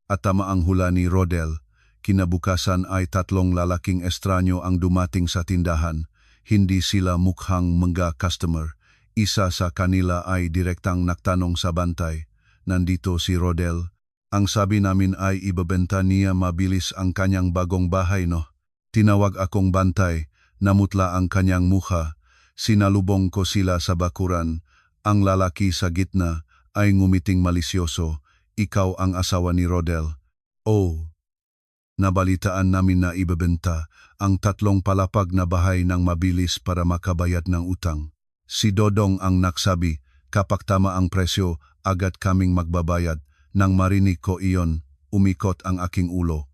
S1: At tama ang hula ni Rodel, kinabukasan ay 3 lalaking estranyo ang dumating sa tindahan. Hindi sila mukhang mga customer. Isa sa kanila ay direktang nagtanong sa bantay, nandito si Rodel. Ang sabi namin ay ibabenta niya mabilis ang kanyang bagong bahay, no? Tinawag akong bantay, namutla ang kanyang mukha. Sinalubong ko sila sa bakuran. Ang lalaki sa gitna ay ngumiting malisyoso. Ikaw ang asawa ni Rodel. Oh, nabalitaan namin na ibebenta ang 3 palapag na bahay ng mabilis para makabayad ng utang. Si Dodong ang nagsabi, kapag tama ang presyo, agad kaming magbabayad. Nang marinig ko iyon, umikot ang aking ulo.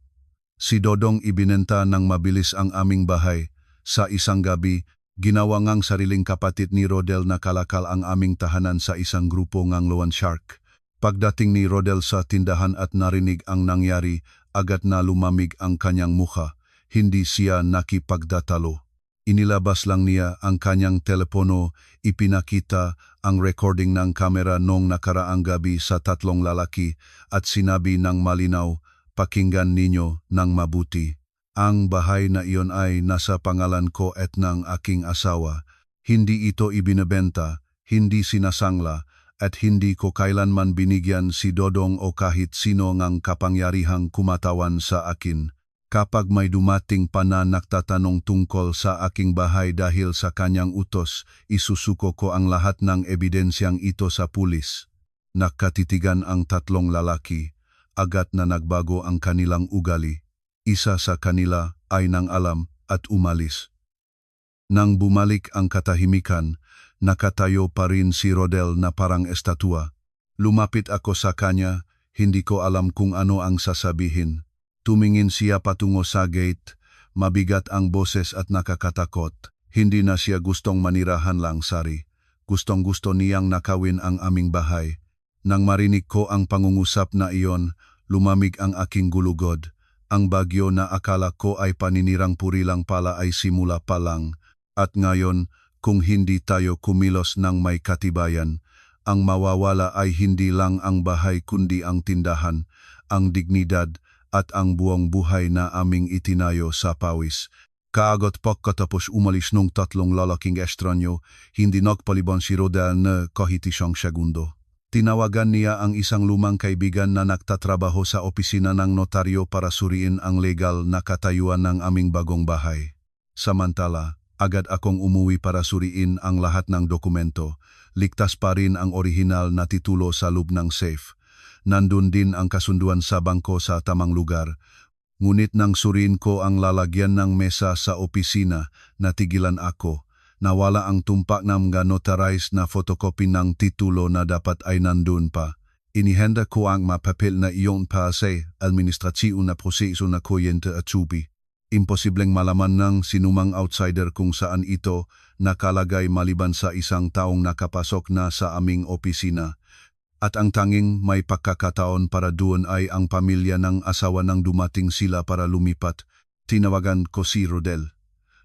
S1: Si Dodong ibinenta ng mabilis ang aming bahay. Sa isang gabi, ginawa ngang sariling kapatid ni Rodel na kalakal ang aming tahanan sa isang grupo ngang loan shark. Pagdating ni Rodel sa tindahan at narinig ang nangyari, agad na lumamig ang kanyang mukha. Hindi siya nakipagdatalo. Inilabas lang niya ang kanyang telepono, ipinakita ang recording ng kamera noong nakaraang gabi sa 3 lalaki at sinabi ng malinaw, pakinggan ninyo ng mabuti. Ang bahay na iyon ay nasa pangalan ko at ng aking asawa. Hindi ito ibinebenta, hindi sinasangla, at hindi ko kailanman binigyan si Dodong o kahit sino ngang kapangyarihang kumatawan sa akin. Kapag may dumating pa na nagtatanong tungkol sa aking bahay dahil sa kanyang utos, isusuko ko ang lahat ng ebidensyang ito sa pulis. Nakatitigan ang 3 lalaki, agad na nagbago ang kanilang ugali. Isa sa kanila ay nang alam at umalis. Nang bumalik ang katahimikan, nakatayo pa rin si Rodel na parang estatwa. Lumapit ako sa kanya, hindi ko alam kung ano ang sasabihin. Tumingin siya patungo sa gate, mabigat ang boses at nakakatakot. Hindi na siya gustong manirahan lang, Sari. Gustong-gusto niyang nakawin ang aming bahay. Nang marinig ko ang pangungusap na iyon, lumamig ang aking gulugod. Ang bagyo na akala ko ay paninirang puri lang pala ay simula pa lang. At ngayon, kung hindi tayo kumilos ng may katibayan, ang mawawala ay hindi lang ang bahay kundi ang tindahan, ang dignidad at ang buong buhay na aming itinayo sa pawis. Kaagad pagkatapos umalis nung 3 lalaking estranyo, hindi nagpaliban si Rodel na kahit isang segundo. Tinawagan niya ang isang lumang kaibigan na nagtatrabaho sa opisina ng notaryo para suriin ang legal na katayuan ng aming bagong bahay. Samantala, agad akong umuwi para suriin ang lahat ng dokumento. Ligtas pa rin ang orihinal na titulo sa loob ng safe. Nandun din ang kasunduan sa bangko sa tamang lugar. Ngunit nang suriin ko ang lalagyan ng mesa sa opisina, natigilan ako. Nawala ang tumpak ng mga notarized na photocopy ng titulo na dapat ay nandun pa. Inihanda ko ang mapapil na iyon pa sa administrasyon na proseso na kuryente at subi. Imposibleng malaman ng sinumang outsider kung saan ito nakalagay maliban sa isang taong nakapasok na sa aming opisina. At ang tanging may pagkakataon para doon ay ang pamilya ng asawa nang dumating sila para lumipat. Tinawagan ko si Rodel.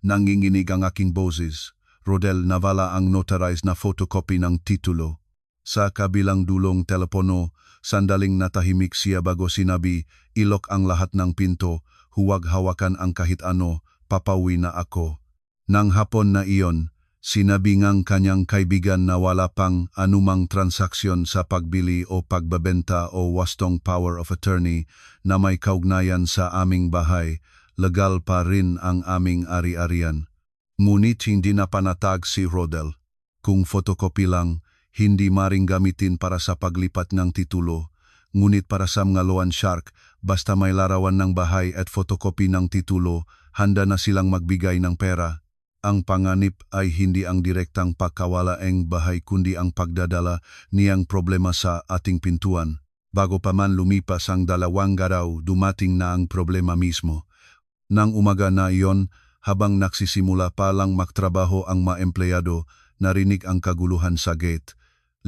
S1: Nanginginig ang aking boses. Rodel, navala ang notarized na photocopy ng titulo. Sa kabilang dulong telepono, sandaling natahimik siya bago sinabi, ilok ang lahat ng pinto, huwag hawakan ang kahit ano, papauwi na ako. Nang hapon na iyon, sinabi ngang kanyang kaibigan na wala pang anumang transaksyon sa pagbili o pagbabenta o wastong power of attorney na may kaugnayan sa aming bahay, legal pa rin ang aming ari-arian. Ngunit hindi na panatag si Rodel. Kung photocopy lang, hindi maring gamitin para sa paglipat ng titulo. Ngunit para sa mga loan shark, basta may larawan ng bahay at photocopy ng titulo, handa na silang magbigay ng pera. Ang panganib ay hindi ang direktang pagkawalaang bahay kundi ang pagdadala niyang problema sa ating pintuan. Bago pa man lumipas ang 2 araw, dumating na ang problema mismo. Nang umaga na iyon, habang nagsisimula pa lang magtrabaho ang mga empleyado, narinig ang kaguluhan sa gate.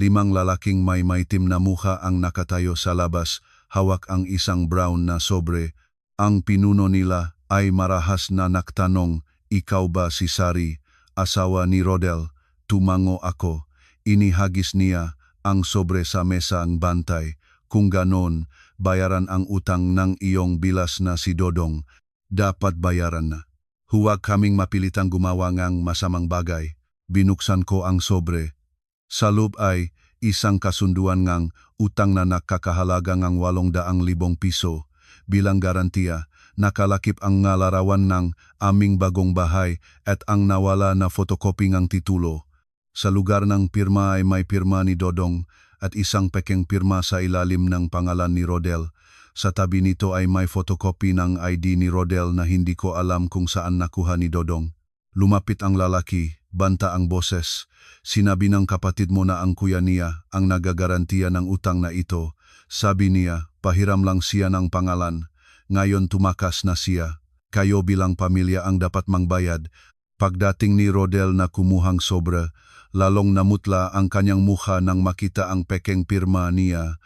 S1: 5 lalaking may maitim na mukha ang nakatayo sa labas, hawak ang isang brown na sobre. Ang pinuno nila ay marahas na nagtanong, ikaw ba si Sari, asawa ni Rodel? Tumango ako. Inihagis niya ang sobre sa mesa ang bantay. Kung ganon, bayaran ang utang ng iyong bilas na si Dodong. Dapat bayaran na. Huwag kaming mapilitang gumawa ngang masamang bagay. Binuksan ko ang sobre. Sa loob ay isang kasunduan ngang utang na nakakahalaga ngang 800,000 piso. Bilang garantiya, nakalakip ang larawan ng aming bagong bahay at ang nawala na photocopy ng titulo. Sa lugar ng pirma ay may pirma ni Dodong at isang pekeng pirma sa ilalim ng pangalan ni Rodel. Sa tabi nito ay may photocopy ng ID ni Rodel na hindi ko alam kung saan nakuha ni Dodong. Lumapit ang lalaki, banta ang boses. Sinabi ng kapatid mo na ang kuya niya ang nagagarantiya ng utang na ito. Sabi niya, pahiram lang siya ng pangalan. Ngayon tumakas na siya. Kayo bilang pamilya ang dapat mangbayad. Pagdating ni Rodel na kumuhang sobra, lalong namutla ang kanyang mukha nang makita ang pekeng pirma niya.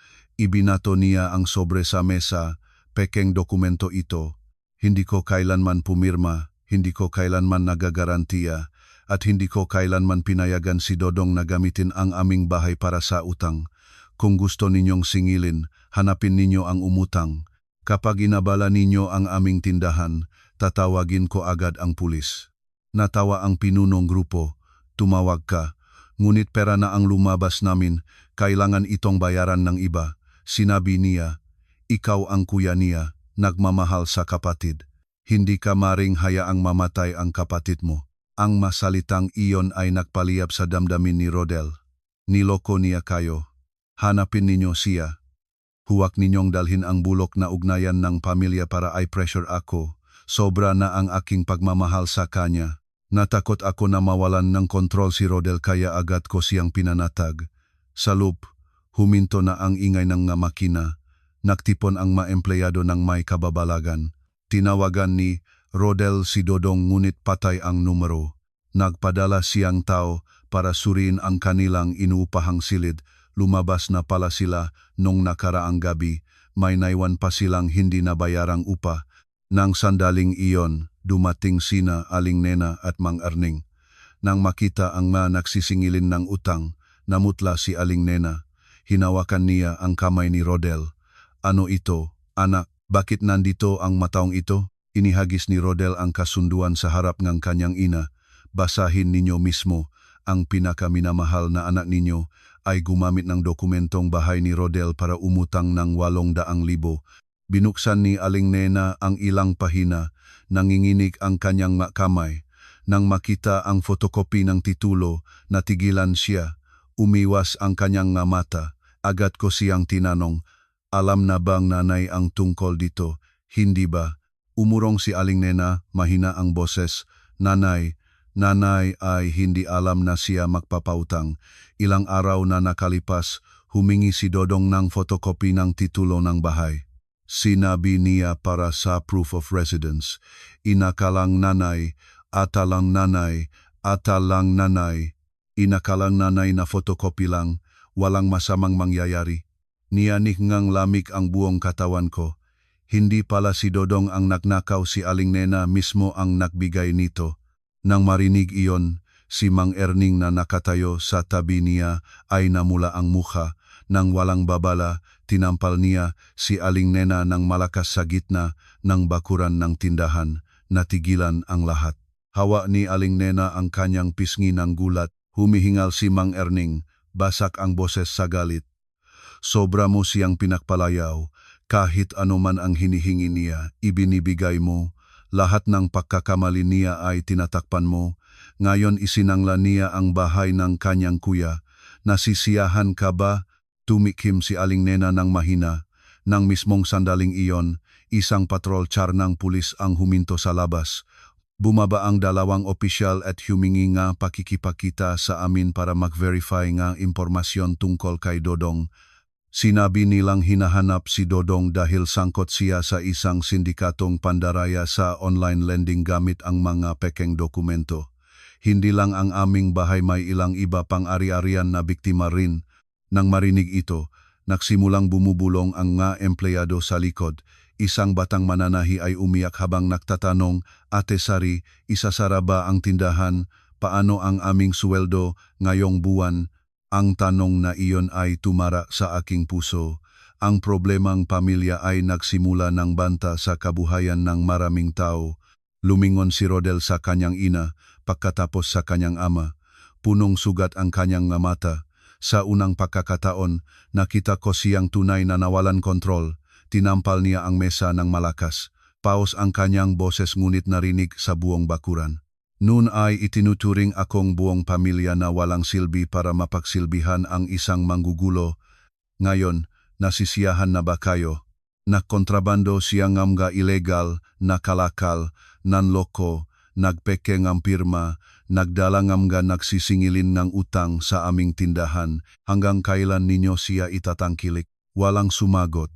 S1: Ibinato niya ang sobre sa mesa, pekeng dokumento ito. Hindi ko kailanman pumirma, hindi ko kailanman nagagarantiya, at hindi ko kailanman pinayagan si Dodong na gamitin ang aming bahay para sa utang. Kung gusto ninyong singilin, hanapin ninyo ang umutang. Kapag inabala ninyo ang aming tindahan, tatawagin ko agad ang pulis. Natawa ang pinunong grupo, tumawag ka. Ngunit pera na ang lumabas namin, kailangan itong bayaran ng iba. Sinabi niya, ikaw ang kuya niya, nagmamahal sa kapatid. Hindi ka maring hayaang mamatay ang kapatid mo. Ang masalitang iyon ay nagpaliyab sa damdamin ni Rodel. Niloko niya kayo. Hanapin ninyo siya. Huwag ninyong dalhin ang bulok na ugnayan ng pamilya para i-pressure ako. Sobra na ang aking pagmamahal sa kanya. Natakot ako na mawalan ng kontrol si Rodel kaya agad ko siyang pinanatag. Sa loop, huminto na ang ingay ng nga makina. Nagtipon ang mga empleyado ng may kababalagan. Tinawagan ni Rodel si Dodong ngunit patay ang numero. Nagpadala siyang tao para suriin ang kanilang inuupahang silid. Lumabas na pala sila nung nakaraang gabi. May naiwan pa silang hindi nabayarang upa. Nang sandaling iyon, dumating sina Aling Nena at Mang Erning. Nang makita ang mga nagsisingilin ng utang, namutla si Aling Nena. Hinawakan niya ang kamay ni Rodel. Ano ito, anak? Bakit nandito ang mataong ito? Inihagis ni Rodel ang kasunduan sa harap ng kanyang ina. Basahin ninyo mismo. Ang pinakaminamahal na anak ninyo ay gumamit ng dokumentong bahay ni Rodel para umutang ng 800,000. Binuksan ni Aling Nena ang ilang pahina. Nanginginig ang kanyang kamay. Nang makita ang photocopy ng titulo, natigilan siya. Umiwas ang kanyang mata. Agad ko siyang tinanong, alam na bang nanay ang tungkol dito? Hindi ba? Umurong si Aling Nena, mahina ang boses. Nanay ay hindi alam na siya magpapautang. Ilang araw na nakalipas, humingi si Dodong ng photocopy ng titulo ng bahay. Sinabi niya para sa proof of residence. Inakalang nanay, atalang nanay, atalang nanay. Inakalang nanay na photocopy lang, walang masamang mangyayari. Niyanik ngang lamig ang buong katawan ko. Hindi pala si Dodong ang nagnakaw, si Aling Nena mismo ang nagbigay nito. Nang marinig iyon, si Mang Erning na nakatayo sa tabi niya ay namula ang mukha. Nang walang babala, tinampal niya si Aling Nena ng malakas sa gitna ng bakuran ng tindahan. Natigilan ang lahat. Hawa ni Aling Nena ang kanyang pisngi ng gulat. Humihingal si Mang Erning, basak ang boses sa galit. Sobra mo siyang pinakpalayaw. Kahit anuman ang hinihingi niya, ibinibigay mo. Lahat ng pagkakamali niya ay tinatakpan mo. Ngayon isinangla niya ang bahay ng kanyang kuya. Nasisiyahan ka ba? Tumikim si Aling Nena ng mahina. Nang mismong sandaling iyon, isang patrol car ng pulis ang huminto sa labas. Bumaba ang dalawang opisyal at humingi nga pakikipakita sa amin para mag-verify nga impormasyon tungkol kay Dodong. Sinabi nilang hinahanap si Dodong dahil sangkot siya sa isang sindikatong pandaraya sa online lending gamit ang mga pekeng dokumento. Hindi lang ang aming bahay, may ilang iba pang ari-arian na biktima rin. Nang marinig ito, nagsimulang bumubulong ang nga empleyado sa likod. Isang batang mananahi ay umiyak habang nagtatanong, "Ate Sari, isasara ba ang tindahan? Paano ang aming sweldo ngayong buwan?" Ang tanong na iyon ay tumara sa aking puso. Ang problemang pamilya ay nagsimula ng banta sa kabuhayan ng maraming tao. Lumingon si Rodel sa kanyang ina, pagkatapos sa kanyang ama. Punong sugat ang kanyang mata. Sa unang pagkakataon, nakita ko siyang tunay na nawalan kontrol. Tinampal niya ang mesa ng malakas. Paos ang kanyang boses ngunit narinig sa buong bakuran. Noon ay itinuturing akong buong pamilya na walang silbi para mapagsilbihan ang isang manggugulo. Ngayon, nasisiyahan na ba kayo? Nagkontrabando siya nga ilegal, nakalakal, nanloko, nagpeke ng pirma, nagdala nga nagsisingilin ng utang sa aming tindahan. Hanggang kailan ninyo siya itatangkilik? Walang sumagot.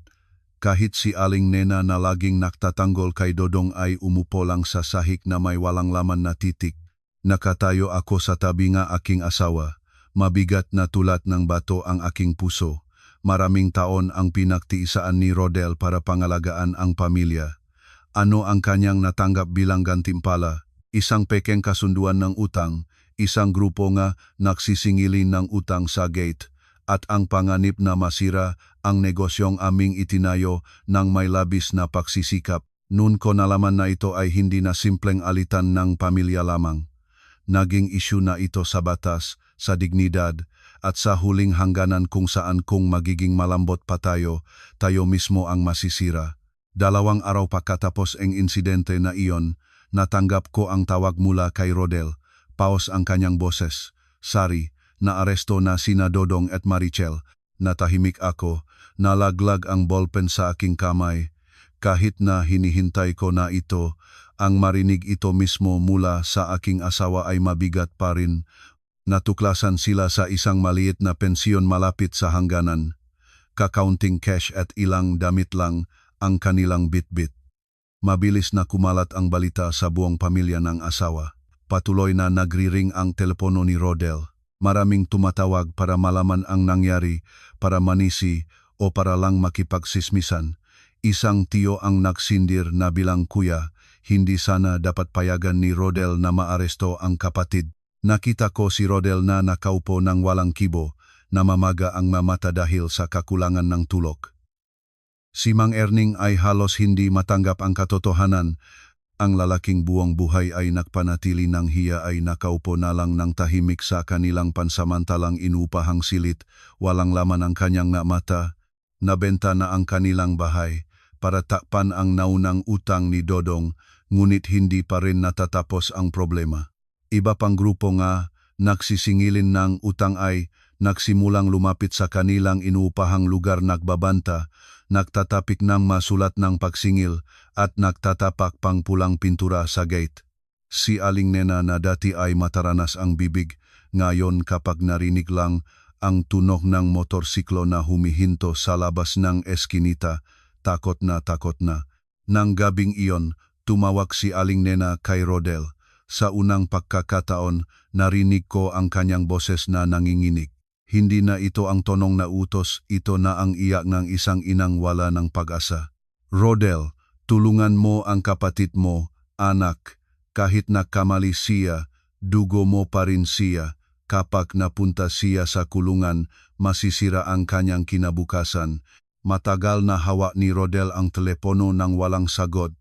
S1: Kahit si Aling Nena na laging nagtatanggol kay Dodong ay umupo lang sa sahig na may walang laman na titik. Nakatayo ako sa tabi ng aking asawa. Mabigat na tulad ng bato ang aking puso. Maraming taon ang pinagtiisaan ni Rodel para pangalagaan ang pamilya. Ano ang kanyang natanggap bilang gantimpala? Isang pekeng kasunduan ng utang, isang grupo nga nagsisingilin ng utang sa gate, at ang panganib na masira ang negosyong aming itinayo ng may labis na pagsisikap. Noon ko nalaman na ito ay hindi na simpleng alitan ng pamilya lamang. Naging isyu na ito sa batas, sa dignidad, at sa huling hangganan kung saan kung magiging malambot pa tayo mismo ang masisira. 2 araw pagkatapos ang insidente na iyon, natanggap ko ang tawag mula kay Rodel. Paos ang kanyang boses. "Sari, naaresto na sina Dodong at Marichel." Natahimik ako, nalaglag ang ballpen sa aking kamay. Kahit na hinihintay ko na ito, ang marinig ito mismo mula sa aking asawa ay mabigat pa rin. Natuklasan sila sa isang maliit na pensyon malapit sa hangganan. Kakaunting cash at ilang damit lang ang kanilang bitbit. Mabilis na kumalat ang balita sa buong pamilya ng asawa. Patuloy na nagriring ang telepono ni Rodel. Maraming tumatawag para malaman ang nangyari, para manisi o para lang makipagsismisan. Isang tiyo ang nagsindir na bilang kuya, hindi sana dapat payagan ni Rodel na maaresto ang kapatid. Nakita ko si Rodel na nakaupo ng walang kibo, namamaga ang mamata dahil sa kakulangan ng tulog. Si Mang Erning ay halos hindi matanggap ang katotohanan. Ang lalaking buong buhay ay nagpanatili ng hiya ay nakaupo na lang ng tahimik sa kanilang pansamantalang inupahang silit, walang laman ang kanyang mata. Nabenta na ang kanilang bahay para takpan ang naunang utang ni Dodong, ngunit hindi pa rin natatapos ang problema. Iba pang grupo nga nagsisingilin ng utang ay nagsimulang lumapit sa kanilang inuupahang lugar, nagbabanta, nagtatapik ng masulat ng pagsingil at nagtatapak pang pulang pintura sa gate. Si Aling Nena na dati ay mataranas ang bibig, ngayon kapag narinig lang ang tunog ng motorsiklo na humihinto sa labas ng eskinita, takot na takot na. Nang gabing iyon, tumawag si Aling Nena kay Rodel. Sa unang pagkakataon, narinig ko ang kanyang boses na nanginginig. Hindi na ito ang tonong na utos, ito na ang iyak ng isang inang wala ng pag-asa. Rodel, tulungan mo ang kapatid mo, anak. Kahit nakamali siya, dugo mo pa rin siya. Kapag napunta siya sa kulungan, masisira ang kanyang kinabukasan. Matagal na hawak ni Rodel ang telepono nang walang sagot.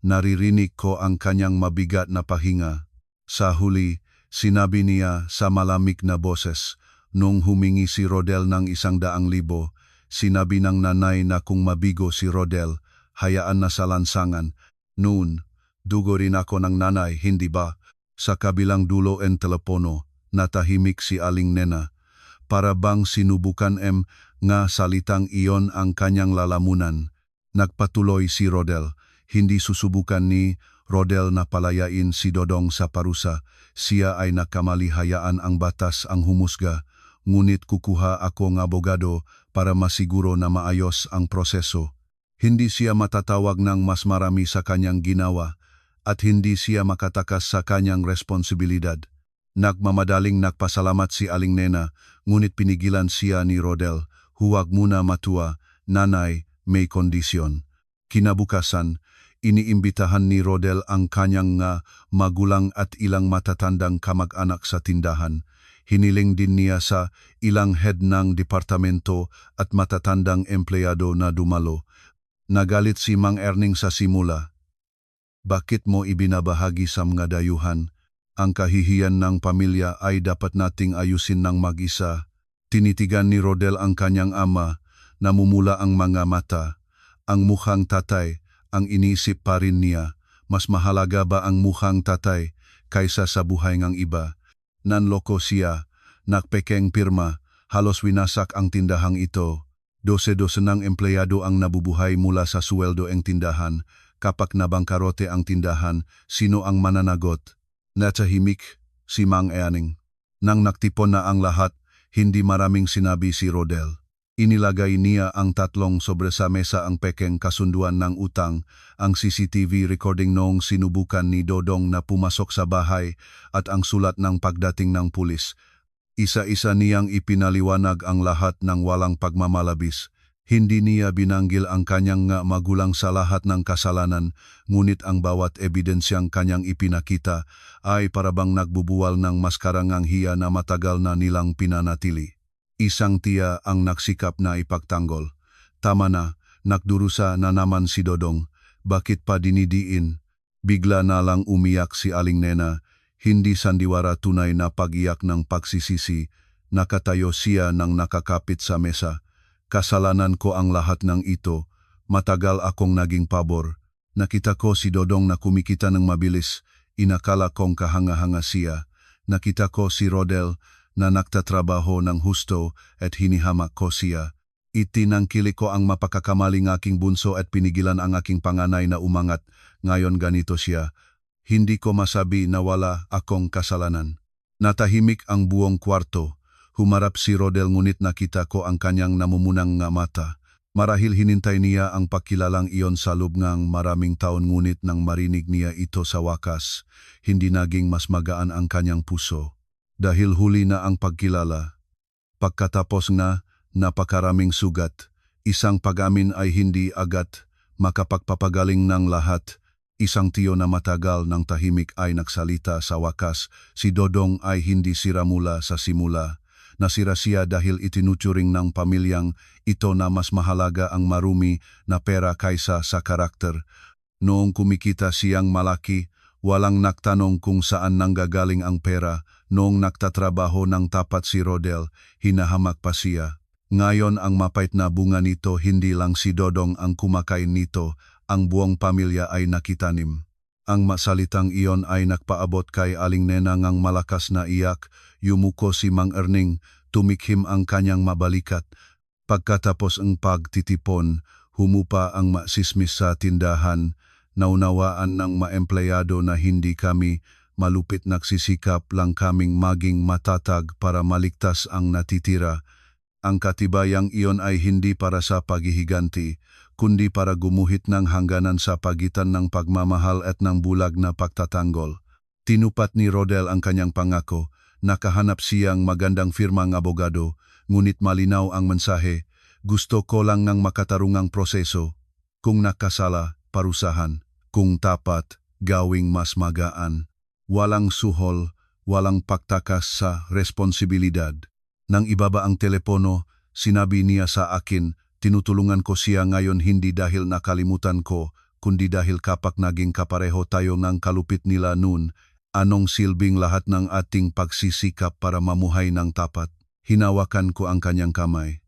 S1: Naririnig ko ang kanyang mabigat na pahinga. Sa huli, sinabi niya sa malamig na boses. Nung humingi si Rodel ng 100,000, sinabi ng nanay na kung mabigo si Rodel, hayaan na sa lansangan. Noon, dugo rin ako ng nanay, hindi ba? Sa kabilang dulo ng telepono, natahimik si Aling Nena. Para bang sinubukan nga salitang iyon ang kanyang lalamunan. Nagpatuloy si Rodel. Hindi susubukan ni Rodel na palayain si Dodong sa parusa. Siya ay nakamali, hayaan ang batas ang humusga. Ngunit kukuha ako ng abogado para masiguro na maayos ang proseso. Hindi siya matatawag ng mas marami sa kanyang ginawa at hindi siya makatakas sa kanyang responsibilidad. Nagmamadaling nagpasalamat si Aling Nena, ngunit pinigilan siya ni Rodel. Huwag muna matua, nanay, may kondisyon. Kinabukasan, iniimbitahan ni Rodel ang kanyang magulang at ilang matatandang kamag-anak sa tindahan. Hiniling din niya sa ilang head ng departamento at matatandang empleyado na dumalo. Nagalit si Mang Erning sa simula. Bakit mo ibinabahagi sa mga dayuhan? Ang kahihiyan ng pamilya ay dapat nating ayusin ng mag-isa. Tinitigan ni Rodel ang kanyang ama, namumula ang mga mata. Ang mukhang tatay, ang inisip pa rin niya. Mas mahalaga ba ang mukhang tatay kaysa sa buhay ng iba? Nanloko siya, nakpekeng pirma, halos winasak ang tindahang ito. Dose-dose ng empleyado ang nabubuhay mula sa sweldo ng tindahan. Kapag nabangkarote ang tindahan, sino ang mananagot? Natahimik si Mang Erning. Nang naktipon na ang lahat, hindi maraming sinabi si Rodel. Inilagay niya ang 3 sobre sa mesa ang pekeng kasunduan ng utang, ang CCTV recording noong sinubukan ni Dodong na pumasok sa bahay at ang sulat ng pagdating ng pulis. Isa-isa niyang ipinaliwanag ang lahat ng walang pagmamalabis. Hindi niya binanggil ang kanyang magulang sa lahat ng kasalanan, ngunit ang bawat ebidensyang kanyang ipinakita ay parabang nagbubuwal ng maskarangang hiya na matagal na nilang pinanatili. Isang tiya ang nagsikap na ipagtanggol. Tama na, nagdurusa na naman si Dodong. Bakit pa dinidiin? Bigla na lang umiyak si Aling Nena. Hindi sandiwara tunay na pag-iyak ng pagsisisi. Nakatayo siya nang nakakapit sa mesa. Kasalanan ko ang lahat ng ito. Matagal akong naging pabor. Nakita ko si Dodong na kumikita ng mabilis. Inakala kong kahanga-hanga siya. Nakita ko si Rodel na nagtatrabaho ng husto at hinihamak ko siya. Itinangkili ko ang mapakakamali ng aking bunso at pinigilan ang aking panganay na umangat. Ngayon ganito siya. Hindi ko masabi na wala akong kasalanan. Natahimik ang buong kwarto. Humarap si Rodel ngunit nakita ko ang kanyang namumunang mata. Marahil hinintay niya ang pagkilalang iyon sa loob ng maraming taon, ngunit nang marinig niya ito sa wakas, hindi naging mas magaan ang kanyang puso. Dahil huli na ang pagkilala. Pagkatapos napakaraming sugat, isang pag-amin ay hindi agad makapagpapagaling ng lahat. Isang tiyo na matagal ng tahimik ay nagsalita sa wakas. Si Dodong ay hindi sira mula sa simula. Nasira siya dahil itinuturing ng pamilyang ito na mas mahalaga ang marumi na pera kaysa sa karakter. Noong kumikita siyang malaki, walang nagtanong kung saan nanggagaling ang pera. Noong nagtatrabaho ng tapat si Rodel, hinahamak pa siya. Ngayon ang mapait na bunga nito, hindi lang si Dodong ang kumakain nito, ang buong pamilya ay nakitanim. Ang masalitang iyon ay nagpaabot kay Aling Nena ng malakas na iyak. Yumuko si Mang Erning, tumikhim ang kanyang mabalikat. Pagkatapos ang pagtitipon, humupa ang masismis sa tindahan. Naunawaan ng maempleyado na hindi kami malupit, nagsisikap lang kaming maging matatag para maligtas ang natitira. Ang katibayang iyon ay hindi para sa paghihiganti, kundi para gumuhit ng hangganan sa pagitan ng pagmamahal at ng bulag na pagtatanggol. Tinupat ni Rodel ang kanyang pangako, nakahanap siyang magandang firmang abogado, ngunit malinaw ang mensahe, gusto ko lang ng makatarungang proseso. Kung nakasala, parusahan. Kung tapat, gawing mas magaan. Walang suhol, walang pagtakas sa responsibilidad. Nang ibaba ang telepono, sinabi niya sa akin, tinutulungan ko siya ngayon hindi dahil nakalimutan ko, kundi dahil kapak naging kapareho tayo ng kalupit nila noon. Anong silbing lahat ng ating pagsisikap para mamuhay ng tapat? Hinawakan ko ang kanyang kamay.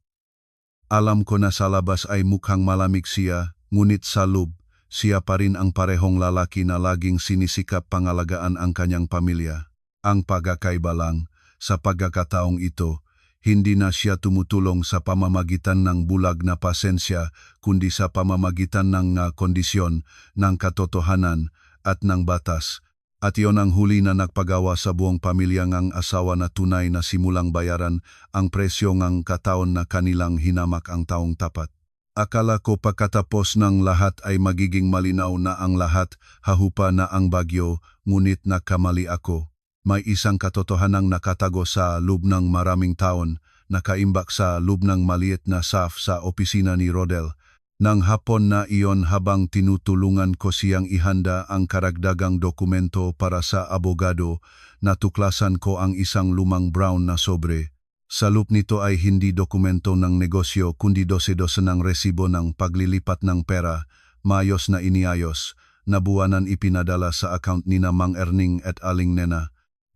S1: Alam ko na sa labas ay mukhang malamig siya, ngunit sa loob, siya pa rin ang parehong lalaki na laging sinisikap pangalagaan ang kanyang pamilya. Ang pagkakaiba lang, sa pagkakataong ito, hindi na siya tumutulong sa pamamagitan ng bulag na pasensya, kundi sa pamamagitan ng kondisyon, ng katotohanan, at ng batas. At iyon ang huli na nagpagawa sa buong pamilya ng asawa na tunay na simulang bayaran ang presyo ng kataon na kanilang hinamak ang taong tapat. Akala ko pagkatapos ng lahat ay magiging malinaw na ang lahat, hahupa na ang bagyo, ngunit nakamali ako. May isang katotohanang nakatago sa loob ng maraming taon, nakaimbak sa loob ng maliit na saf sa opisina ni Rodel. Nang hapon na iyon habang tinutulungan ko siyang ihanda ang karagdagang dokumento para sa abogado, natuklasan ko ang isang lumang brown na sobre. Sa loob nito ay hindi dokumento ng negosyo kundi dose-dose ng resibo ng paglilipat ng pera, maayos na iniayos, na buwanan ipinadala sa account ni na Mang Erning at Aling Nena.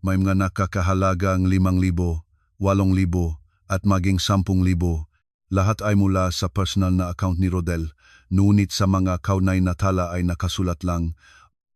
S1: May mga nakakahalagang 5,000, 8,000 at maging 10,000. Lahat ay mula sa personal na account ni Rodel, ngunit sa mga kaunay na tala ay nakasulat lang,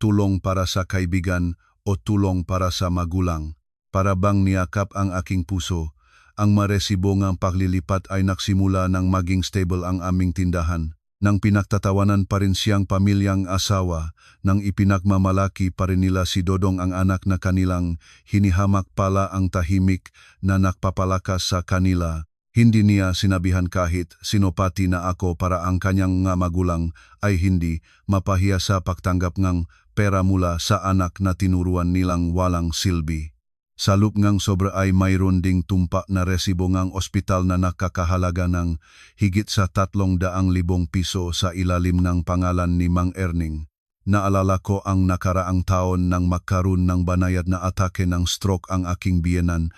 S1: tulong para sa kaibigan o tulong para sa magulang. Para bang niyakap ang aking puso, ang maresibo ng paglilipat ay nagsimula ng maging stable ang aming tindahan. Nang pinagtatawanan pa rin siyang pamilyang asawa, nang ipinagmamalaki pa rin nila si Dodong ang anak na kanilang hinihamak pala ang tahimik na nagpapalakas sa kanila. Hindi niya sinabihan kahit sinopati na ako para ang kanyang magulang ay hindi mapahiya sa pagtanggap ng pera mula sa anak na tinuruan nilang walang silbi. Sa loob ng sobra ay mayroon ding tumpa na resibo ng ospital na nakakahalaga ng higit sa 300,000 piso sa ilalim ng pangalan ni Mang Erning. Naalala ko ang nakaraang taon nang magkaroon ng banayad na atake ng stroke ang aking biyenan.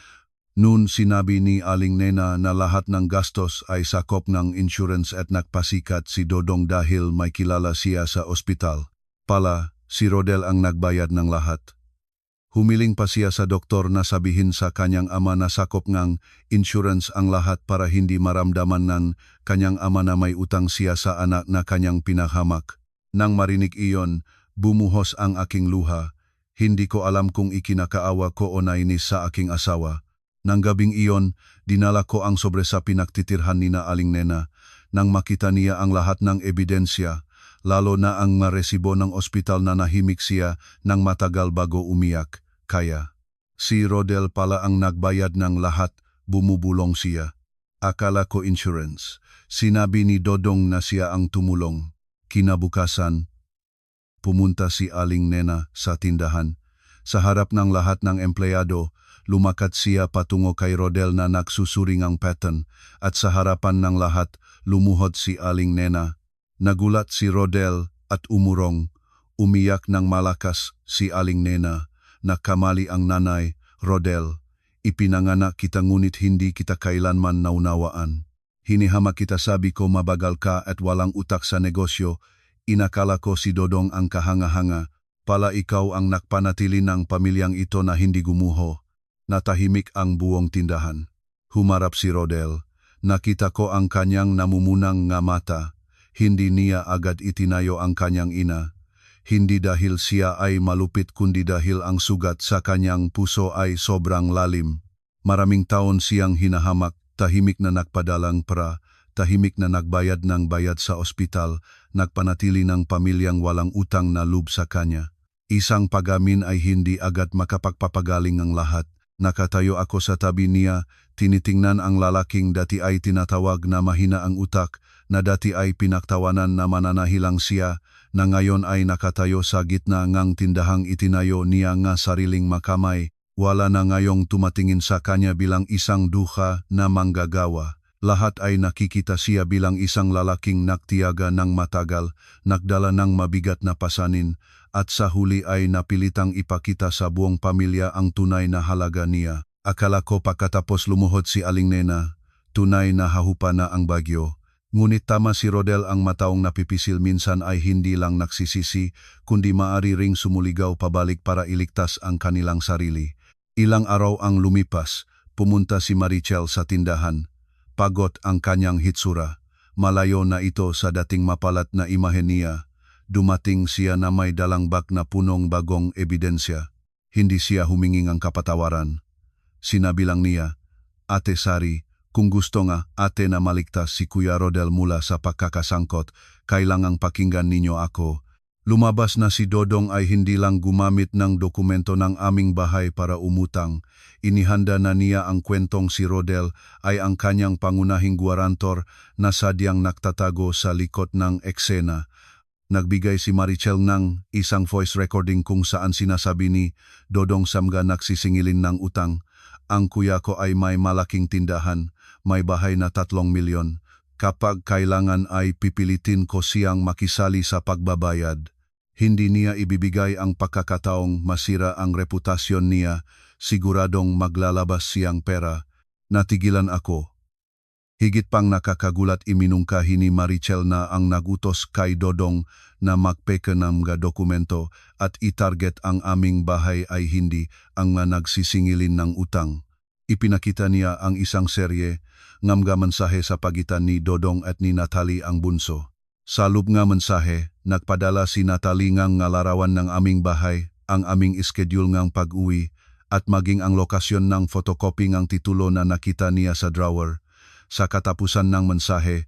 S1: Noon sinabi ni Aling Nena na lahat ng gastos ay sakop ng insurance at nagpasikat si Dodong dahil may kilala siya sa ospital. Pala, si Rodel ang nagbayad ng lahat. Humiling pa siya sa doktor na sabihin sa kanyang ama na sakop ng insurance ang lahat para hindi maramdaman ng kanyang ama na may utang siya sa anak na kanyang pinahamak. Nang marinig iyon, bumuhos ang aking luha. Hindi ko alam kung ikinakaawa ko o nainis sa aking asawa. Nang gabing iyon, dinala ko ang sobre sa pinagtitirhan ni na Aling Nena. Nang makita niya ang lahat ng ebidensya, lalo na ang resibo ng ospital na nahimik siya nang matagal bago umiyak, kaya si Rodel pala ang nagbayad ng lahat, bumubulong siya. Akala ko insurance. Sinabi ni Dodong na siya ang tumulong. Kinabukasan, pumunta si Aling Nena sa tindahan. Sa harap ng lahat ng empleyado, lumakat siya patungo kay Rodel na nagsusuring ang pattern at sa harapan ng lahat lumuhod si Aling Nena. Nagulat si Rodel at umurong. Umiyak ng malakas si Aling Nena. Nakamali ang nanay, Rodel. Ipinanganak kita ngunit hindi kita kailanman naunawaan. Hinihamak kita, sabi ko, mabagal ka at walang utak sa negosyo. Inakala ko si Dodong ang kahanga-hanga. Pala ikaw ang nakpanatili ng pamilyang ito na hindi gumuho. Natahimik ang buong tindahan. Humarap si Rodel. Nakita ko ang kanyang namumunang nga mata. Hindi niya agad itinayo ang kanyang ina. Hindi dahil siya ay malupit kundi dahil ang sugat sa kanyang puso ay sobrang lalim. Maraming taon siyang hinahamak, tahimik na nagpadalang pera, tahimik na nagbayad ng bayad sa ospital, nagpanatili ng pamilyang walang utang na loob sa kanya. Isang pagamin ay hindi agad makapagpapagaling ng lahat. Nakatayo ako sa tabi niya, tinitingnan ang lalaking dati ay tinatawag na mahina ang utak, na dati ay pinaktawanan na mananahilang siya, na ngayon ay nakatayo sa gitna ngang tindahang itinayo niya nga sariling makamay. Wala na ngayong tumatingin sa kanya bilang isang duha na manggagawa. Lahat ay nakikita siya bilang isang lalaking naktiyaga ng matagal, nagdala ng mabigat na pasanin, at sa huli ay napilitang ipakita sa buong pamilya ang tunay na halaga niya. Akala ko pagkatapos lumuhod si Aling Nena, tunay na hahupa na ang bagyo. Ngunit tama si Rodel, ang mataong napipisil minsan ay hindi lang nagsisisi, kundi maaari ring sumuligaw pabalik para iligtas ang kanilang sarili. Ilang araw ang lumipas, pumunta si Marichel sa tindahan. Pagod ang kanyang hitsura. Malayo na ito sa dating mapalat na imahe niya. Dumating siya na may dalang bag na punong bagong ebidensya. Hindi siya humingi ng kapatawaran. Sinabi lang niya, "Ate Sari, kung gusto nga ate na maligtas si Kuya Rodel mula sa pagkakasangkot, kailangang pakinggan ninyo ako." Lumabas na si Dodong ay hindi lang gumamit ng dokumento ng aming bahay para umutang. Inihanda na niya ang kwentong si Rodel ay ang kanyang pangunahing guarantor na sadyang nagtatago sa likod ng eksena. Nagbigay si Marichel ng isang voice recording kung saan sinasabi ni Dodong Samga nagsisingilin ng utang. "Ang kuya ko ay may malaking tindahan, may bahay na 3 milyon. Kapag kailangan ay pipilitin ko siyang makisali sa pagbabayad." Hindi niya ibibigay ang pagkakataong masira ang reputasyon niya, siguradong maglalabas siyang pera. Natigilan ako. Higit pang nakakagulat, iminungkahi ni Marichel na ang nagutos kay Dodong na magpeke ng mga dokumento at itarget ang aming bahay ay hindi ang nagsisingilin ng utang. Ipinakita niya ang isang serye ng mga mensahe sa pagitan ni Dodong at ni Natalie ang bunso. Sa loob nga mensahe, nagpadala si Natalie ngang larawan ng aming bahay, ang aming schedule ngang pag-uwi, at maging ang lokasyon ng photocopy ngang titulo na nakita niya sa drawer. Sa katapusan ng mensahe,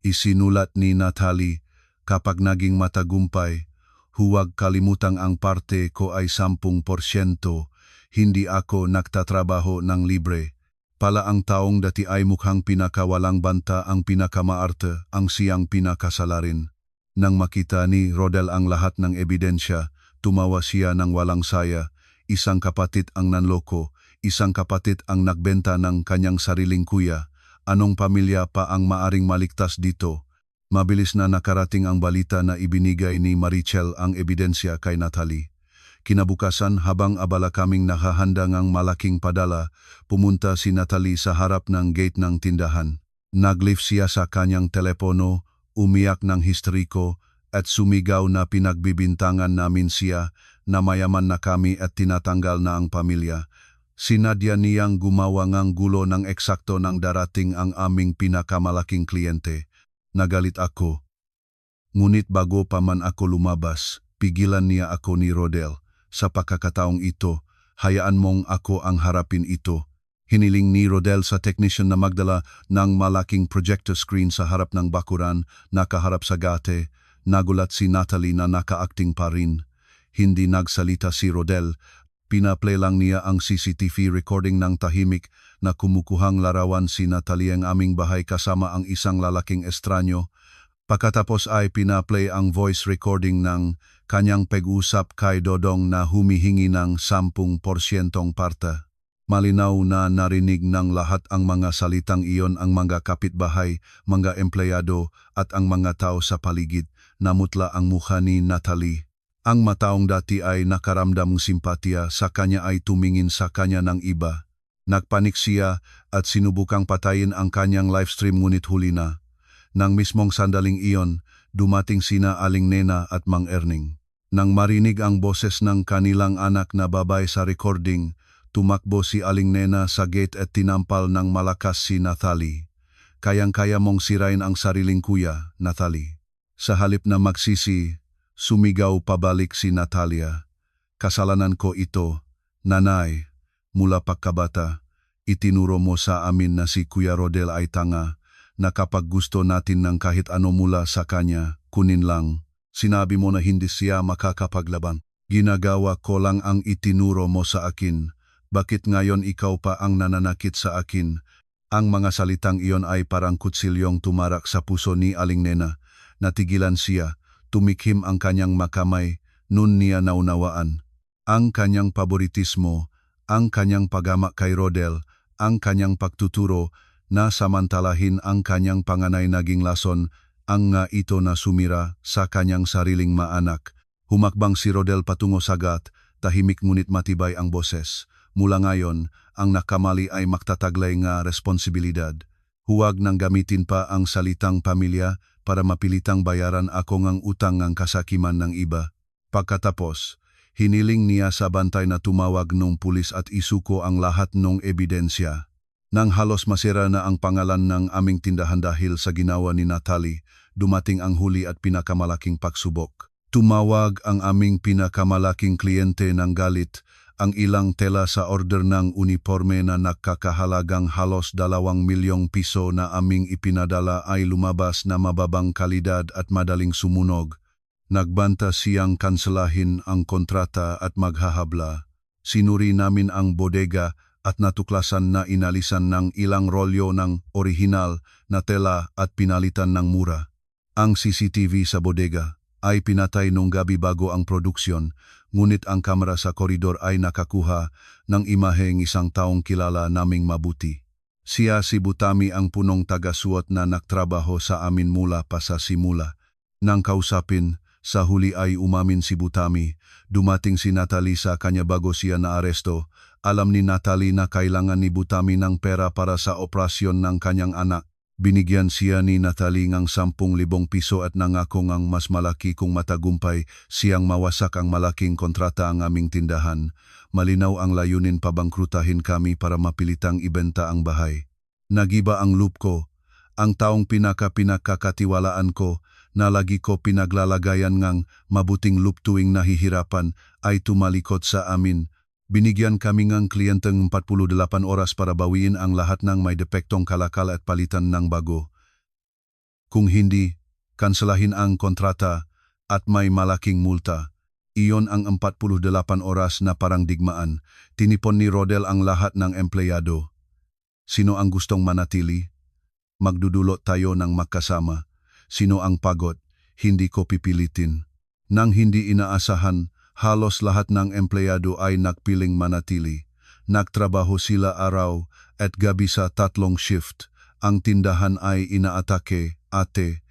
S1: isinulat ni Natalie, "Kapag naging matagumpay, huwag kalimutang ang parte ko ay 10%, hindi ako nagtatrabaho ng libre." Pala ang taong dati ay mukhang pinakawalang banta ang pinakamaarte, ang siyang pinakasalarin. Nang makita ni Rodel ang lahat ng ebidensya, tumawa siya ng walang saya. Isang kapatid ang nanloko, isang kapatid ang nagbenta ng kanyang sariling kuya. Anong pamilya pa ang maaring maligtas dito? Mabilis na nakarating ang balita na ibinigay ni Marichel ang ebidensya kay Natalie. Kinabukasan, habang abala kaming nakahanda ngang malaking padala, pumunta si Natalie sa harap ng gate ng tindahan. Naglift siya sa kanyang telepono, umiyak ng histeriko, at sumigaw na pinagbibintangan namin siya, na mayaman na kami at tinatanggal na ang pamilya. Sinadya niyang gumawa ngang gulo ng eksakto ng darating ang aming pinakamalaking kliyente. Nagalit ako. Ngunit bago pa man ako lumabas, pigilan niya ako ni Rodel. "Sa pagkakataong ito, hayaan mong ako ang harapin ito." Hiniling ni Rodel sa technician na magdala ng malaking projector screen sa harap ng bakuran, nakaharap sa gate. Nagulat si Natalie na naka-acting pa rin. Hindi nagsalita si Rodel. Pinaplay lang niya ang CCTV recording ng tahimik na kumukuhang larawan si Natalie ang aming bahay kasama ang isang lalaking estranyo. Pagkatapos ay pinaplay ang voice recording ng kanyang pag-usap kay Dodong na humihingi ng 10% parte. Malinaw na narinig ng lahat ang mga salitang iyon, ang mga kapitbahay, mga empleyado at ang mga tao sa paligid. Namutla ang mukha ni Natalie. Ang mataong dati ay nakaramdam ng simpatya sa kanya ay tumingin sa kanya ng iba. Nagpanik siya at sinubukang patayin ang kanyang livestream, ngunit huli na. Nang mismong sandaling iyon, dumating sina Aling Nena at Mang Erning. Nang marinig ang boses ng kanilang anak na babae sa recording, tumakbo si Aling Nena sa gate at tinampal ng malakas si Natalie. "Kayang-kaya mong sirain ang sariling kuya, Natalie." Sa halip na magsisi, sumigaw pabalik si Natalia, "Kasalanan ko ito, nanay. Mula pagkabata, itinuro mo sa amin na si Kuya Rodel ay tanga, na kapag gusto natin ng kahit ano mula sa kanya, kunin lang. Sinabi mo na hindi siya makakapaglaban. Ginagawa ko lang ang itinuro mo sa akin. Bakit ngayon ikaw pa ang nananakit sa akin? Ang mga salitang iyon ay parang kutsilyong tumarak sa puso ni Aling Nena. Natigilan siya, tumikim ang kanyang makamay, nun niya naunawaan. Ang kanyang paboritismo, ang kanyang pagama kay Rodel, ang kanyang pagtuturo na samantalahin ang kanyang panganay naging lason, ang nga ito na sumira sa kanyang sariling maanak. Humakbang si Rodel patungo sa gat, tahimik ngunit matibay ang boses. Mula ngayon, ang nakamali ay magtataglay nga responsibilidad. Huwag nang gamitin pa ang salitang pamilya para mapilitang bayaran ako ngang utang ngang kasakiman ng iba. Pagkatapos, hiniling niya sa bantay na tumawag nung pulis at isuko ang lahat nung ebidensya. Nang halos masira na ang pangalan ng aming tindahan dahil sa ginawa ni Natalie, dumating ang huli at pinakamalaking pagsubok. Tumawag ang aming pinakamalaking kliyente ng galit, ang ilang tela sa order ng uniforme na nakakahalagang halos 2 milyong piso na aming ipinadala ay lumabas na mababang kalidad at madaling sumunog. Nagbanta siyang kanselahin ang kontrata at maghahabla. Sinuri namin ang bodega at natuklasan na inalisan ng ilang rolyo ng orihinal na tela at pinalitan ng mura. Ang CCTV sa bodega ay pinatay nung gabi bago ang produksyon, ngunit ang kamera sa koridor ay nakakuha ng imaheng isang taong kilala naming mabuti. Siya si Butami ang punong taga-suot na nagtrabaho sa amin mula pa sa simula. Nang kausapin, sa huli ay umamin si Butami. Dumating si Natalie sa kanya bago siya naaresto. Alam ni Natalie na kailangan ni Butami ng pera para sa operasyon ng kanyang anak. Binigyan siya ni Natalie ng 10,000 piso at nangako ngang mas malaki kung matagumpay siyang mawasak ang malaking kontrata ang aming tindahan. Malinaw ang layunin pabangkrutahin kami para mapilitang ibenta ang bahay. Nagiba ang loop ko, ang taong pinakakatiwalaan ko, na lagi ko pinaglalagayan ngang mabuting loop tuwing nahihirapan ay tumalikod sa amin. Binigyan kami ng kliyenteng 48 oras para bawiin ang lahat ng may depektong kalakal at palitan ng bago. Kung hindi, kanselahin ang kontrata at may malaking multa. Iyon ang 48 oras na parang digmaan. Tinipon ni Rodel ang lahat ng empleyado. Sino ang gustong manatili? Magdudulot tayo ng magkasama. Sino ang pagod? Hindi ko pipilitin. Nang hindi inaasahan, halos lahat ng empleyado ay nagpiling manatili. Nagtrabaho sila araw at gabi sa 3 shift. Ang tindahan ay inaatake, ate.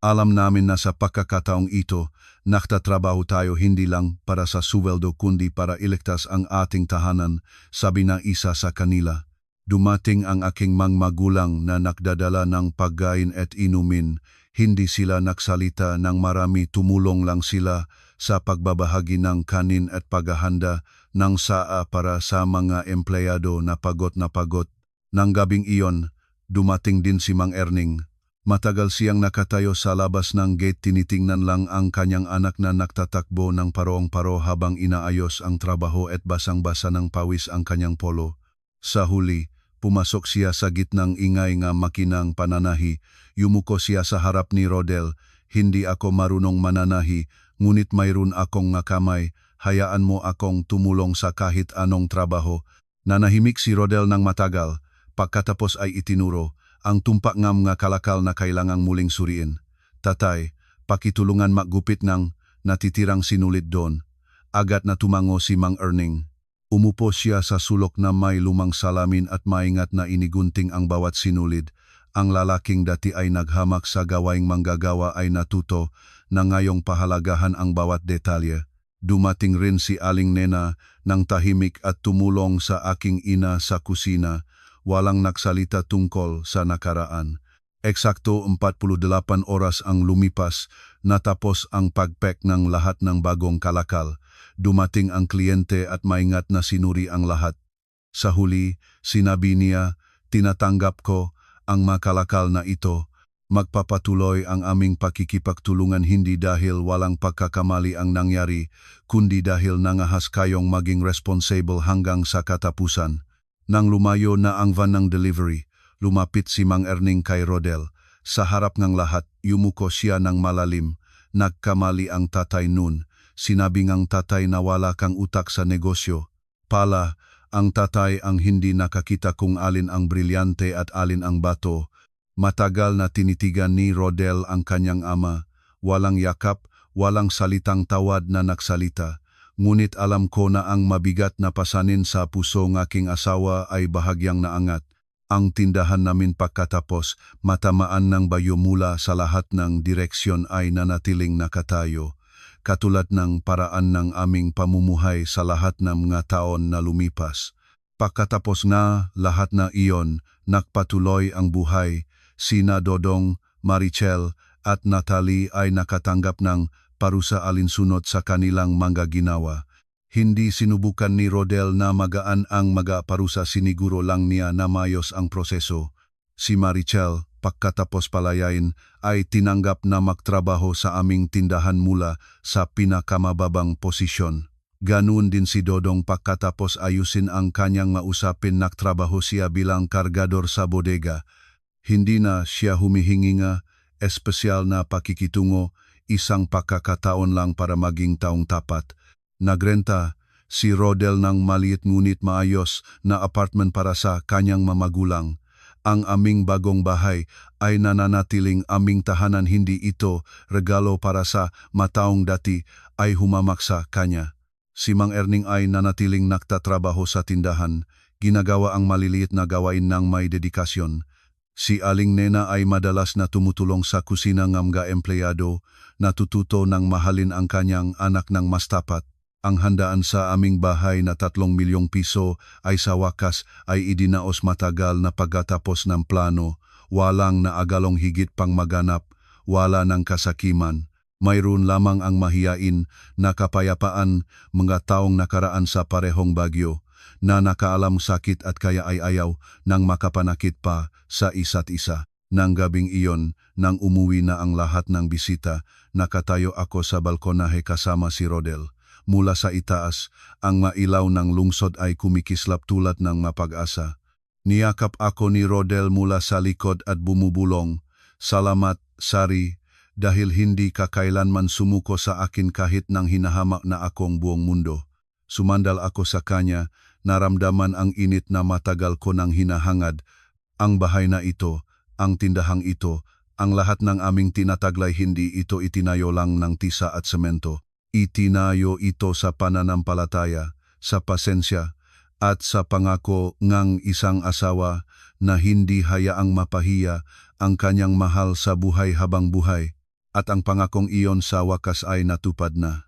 S1: Alam namin na sa pagkakataong ito, nagtatrabaho tayo hindi lang para sa suweldo kundi para iligtas ang ating tahanan, sabi ng isa sa kanila. Dumating ang aking mga magulang na nagdadala ng pagkain at inumin. Hindi sila nagsalita ng marami, tumulong lang sila sa pagbabahagi ng kanin at paghahanda ng saa para sa mga empleyado na pagod na pagod. Nang gabing iyon, dumating din si Mang Erning. Matagal siyang nakatayo sa labas ng gate, tinitingnan lang ang kanyang anak na nagtatakbo ng parong-paro habang inaayos ang trabaho at basang-basa ng pawis ang kanyang polo. Sa huli, pumasok siya sa gitnang ingay nga makinang pananahi. Yumuko siya sa harap ni Rodel. Hindi ako marunong mananahi, ngunit mayroon akong nga kamay. Hayaan mo akong tumulong sa kahit anong trabaho. Nanahimik si Rodel ng matagal. Pagkatapos ay itinuro ang tumpak ngam nga kalakal na kailangang muling suriin. Tatay, pakitulungan maggupit ng natitirang sinulit doon. Agad na tumango si Mang Erning. Umupo siya sa sulok na may lumang salamin at maingat na inigunting ang bawat sinulid. Ang lalaking dati ay naghamak sa gawaing manggagawa ay natuto na ngayong pahalagahan ang bawat detalye. Dumating rin si Aling Nena ng tahimik at tumulong sa aking ina sa kusina. Walang nagsalita tungkol sa nakaraan. Eksakto 48 oras ang lumipas, natapos ang pagpek ng lahat ng bagong kalakal. Dumating ang kliyente at maingat na sinuri ang lahat. Sa huli, sinabi niya, tinatanggap ko ang makalakal na ito. Magpapatuloy ang aming pakikipagtulungan hindi dahil walang pagkakamali ang nangyari, kundi dahil nangahas kayong maging responsible hanggang sa katapusan. Nang lumayo na ang van ng delivery, lumapit si Mang Erning kay Rodel. Sa harap ng lahat, yumuko siya ng malalim. Nagkamali ang tatay nun. Sinabi ngang tatay na wala kang utak sa negosyo. Pala, Ang tatay ang hindi nakakita kung alin ang brilyante at alin ang bato. Matagal na tinitigan ni Rodel ang kanyang ama. Walang yakap, walang salitang tawad na nagsalita. Ngunit alam ko na ang mabigat na pasanin sa puso ng aking asawa ay bahagyang naangat. Ang tindahan namin pagkatapos, matamaan ng bayo mula sa lahat ng direksyon ay nanatiling nakatayo. Katulad ng paraan ng aming pamumuhay sa lahat ng mga taon na lumipas. Pagkatapos na lahat na iyon, nagpatuloy ang buhay. Sina Dodong, Marichel at Natalie ay nakatanggap ng parusa alinsunod sa kanilang mga ginawa. Hindi sinubukan ni Rodel na magaan ang parusa, siniguro lang niya na mayos ang proseso. Si Marichel, pagkatapos palayain, ay tinanggap na magtrabaho sa aming tindahan mula sa pinakamababang posisyon. Ganun din si Dodong, pagkatapos ayusin ang kanyang mausapin, nagtrabaho siya bilang kargador sa bodega. Hindi na siya humihingi ng espesyal na pakikitungo, isang pagkakataon lang para maging taong tapat. Nagrenta si Rodel ng maliit ngunit maayos na apartment para sa kanyang mamagulang. Ang aming bagong bahay ay nananatiling aming tahanan, hindi ito regalo para sa mataong dati ay humamak sa kanya. Si Mang Erning ay nanatiling nagtatrabaho sa tindahan, ginagawa ang maliliit na gawain ng may dedikasyon. Si Aling Nena ay madalas na tumutulong sa kusina ng mga empleyado, natututo ng mahalin ang kanyang anak ng mas tapat. Ang handaan sa aming bahay na 3 milyong piso ay sa wakas ay idinaos matagal na pagkatapos ng plano. Walang naagalong higit pang maganap, wala ng kasakiman. Mayroon lamang ang mahiyain na kapayapaan, mga taong nakaraan sa parehong bagyo, na nakaalam sakit at kaya ay ayaw nang makapanakit pa sa isa't isa. Nang gabing iyon, nang umuwi na ang lahat ng bisita, nakatayo ako sa balkonahe kasama si Rodel. Mula sa itaas, ang mailaw ng lungsod ay kumikislap tulad ng mapag-asa. Niyakap ako ni Rodel mula sa likod at bumubulong, "Salamat, Sari, dahil hindi ka kailanman sumuko sa akin kahit nang hinahamak na akong buong mundo." Sumandal ako sa kanya, naramdaman ang init na matagal ko nang hinahangad. Ang bahay na ito, ang tindahang ito, ang lahat ng aming tinataglay, hindi ito itinayo lang ng tisa at semento. Itinayo ito sa pananampalataya, sa pasensya, at sa pangako ng isang asawa na hindi hayaang mapahiya ang kanyang mahal sa buhay habang buhay, at ang pangakong iyon sa wakas ay natupad na.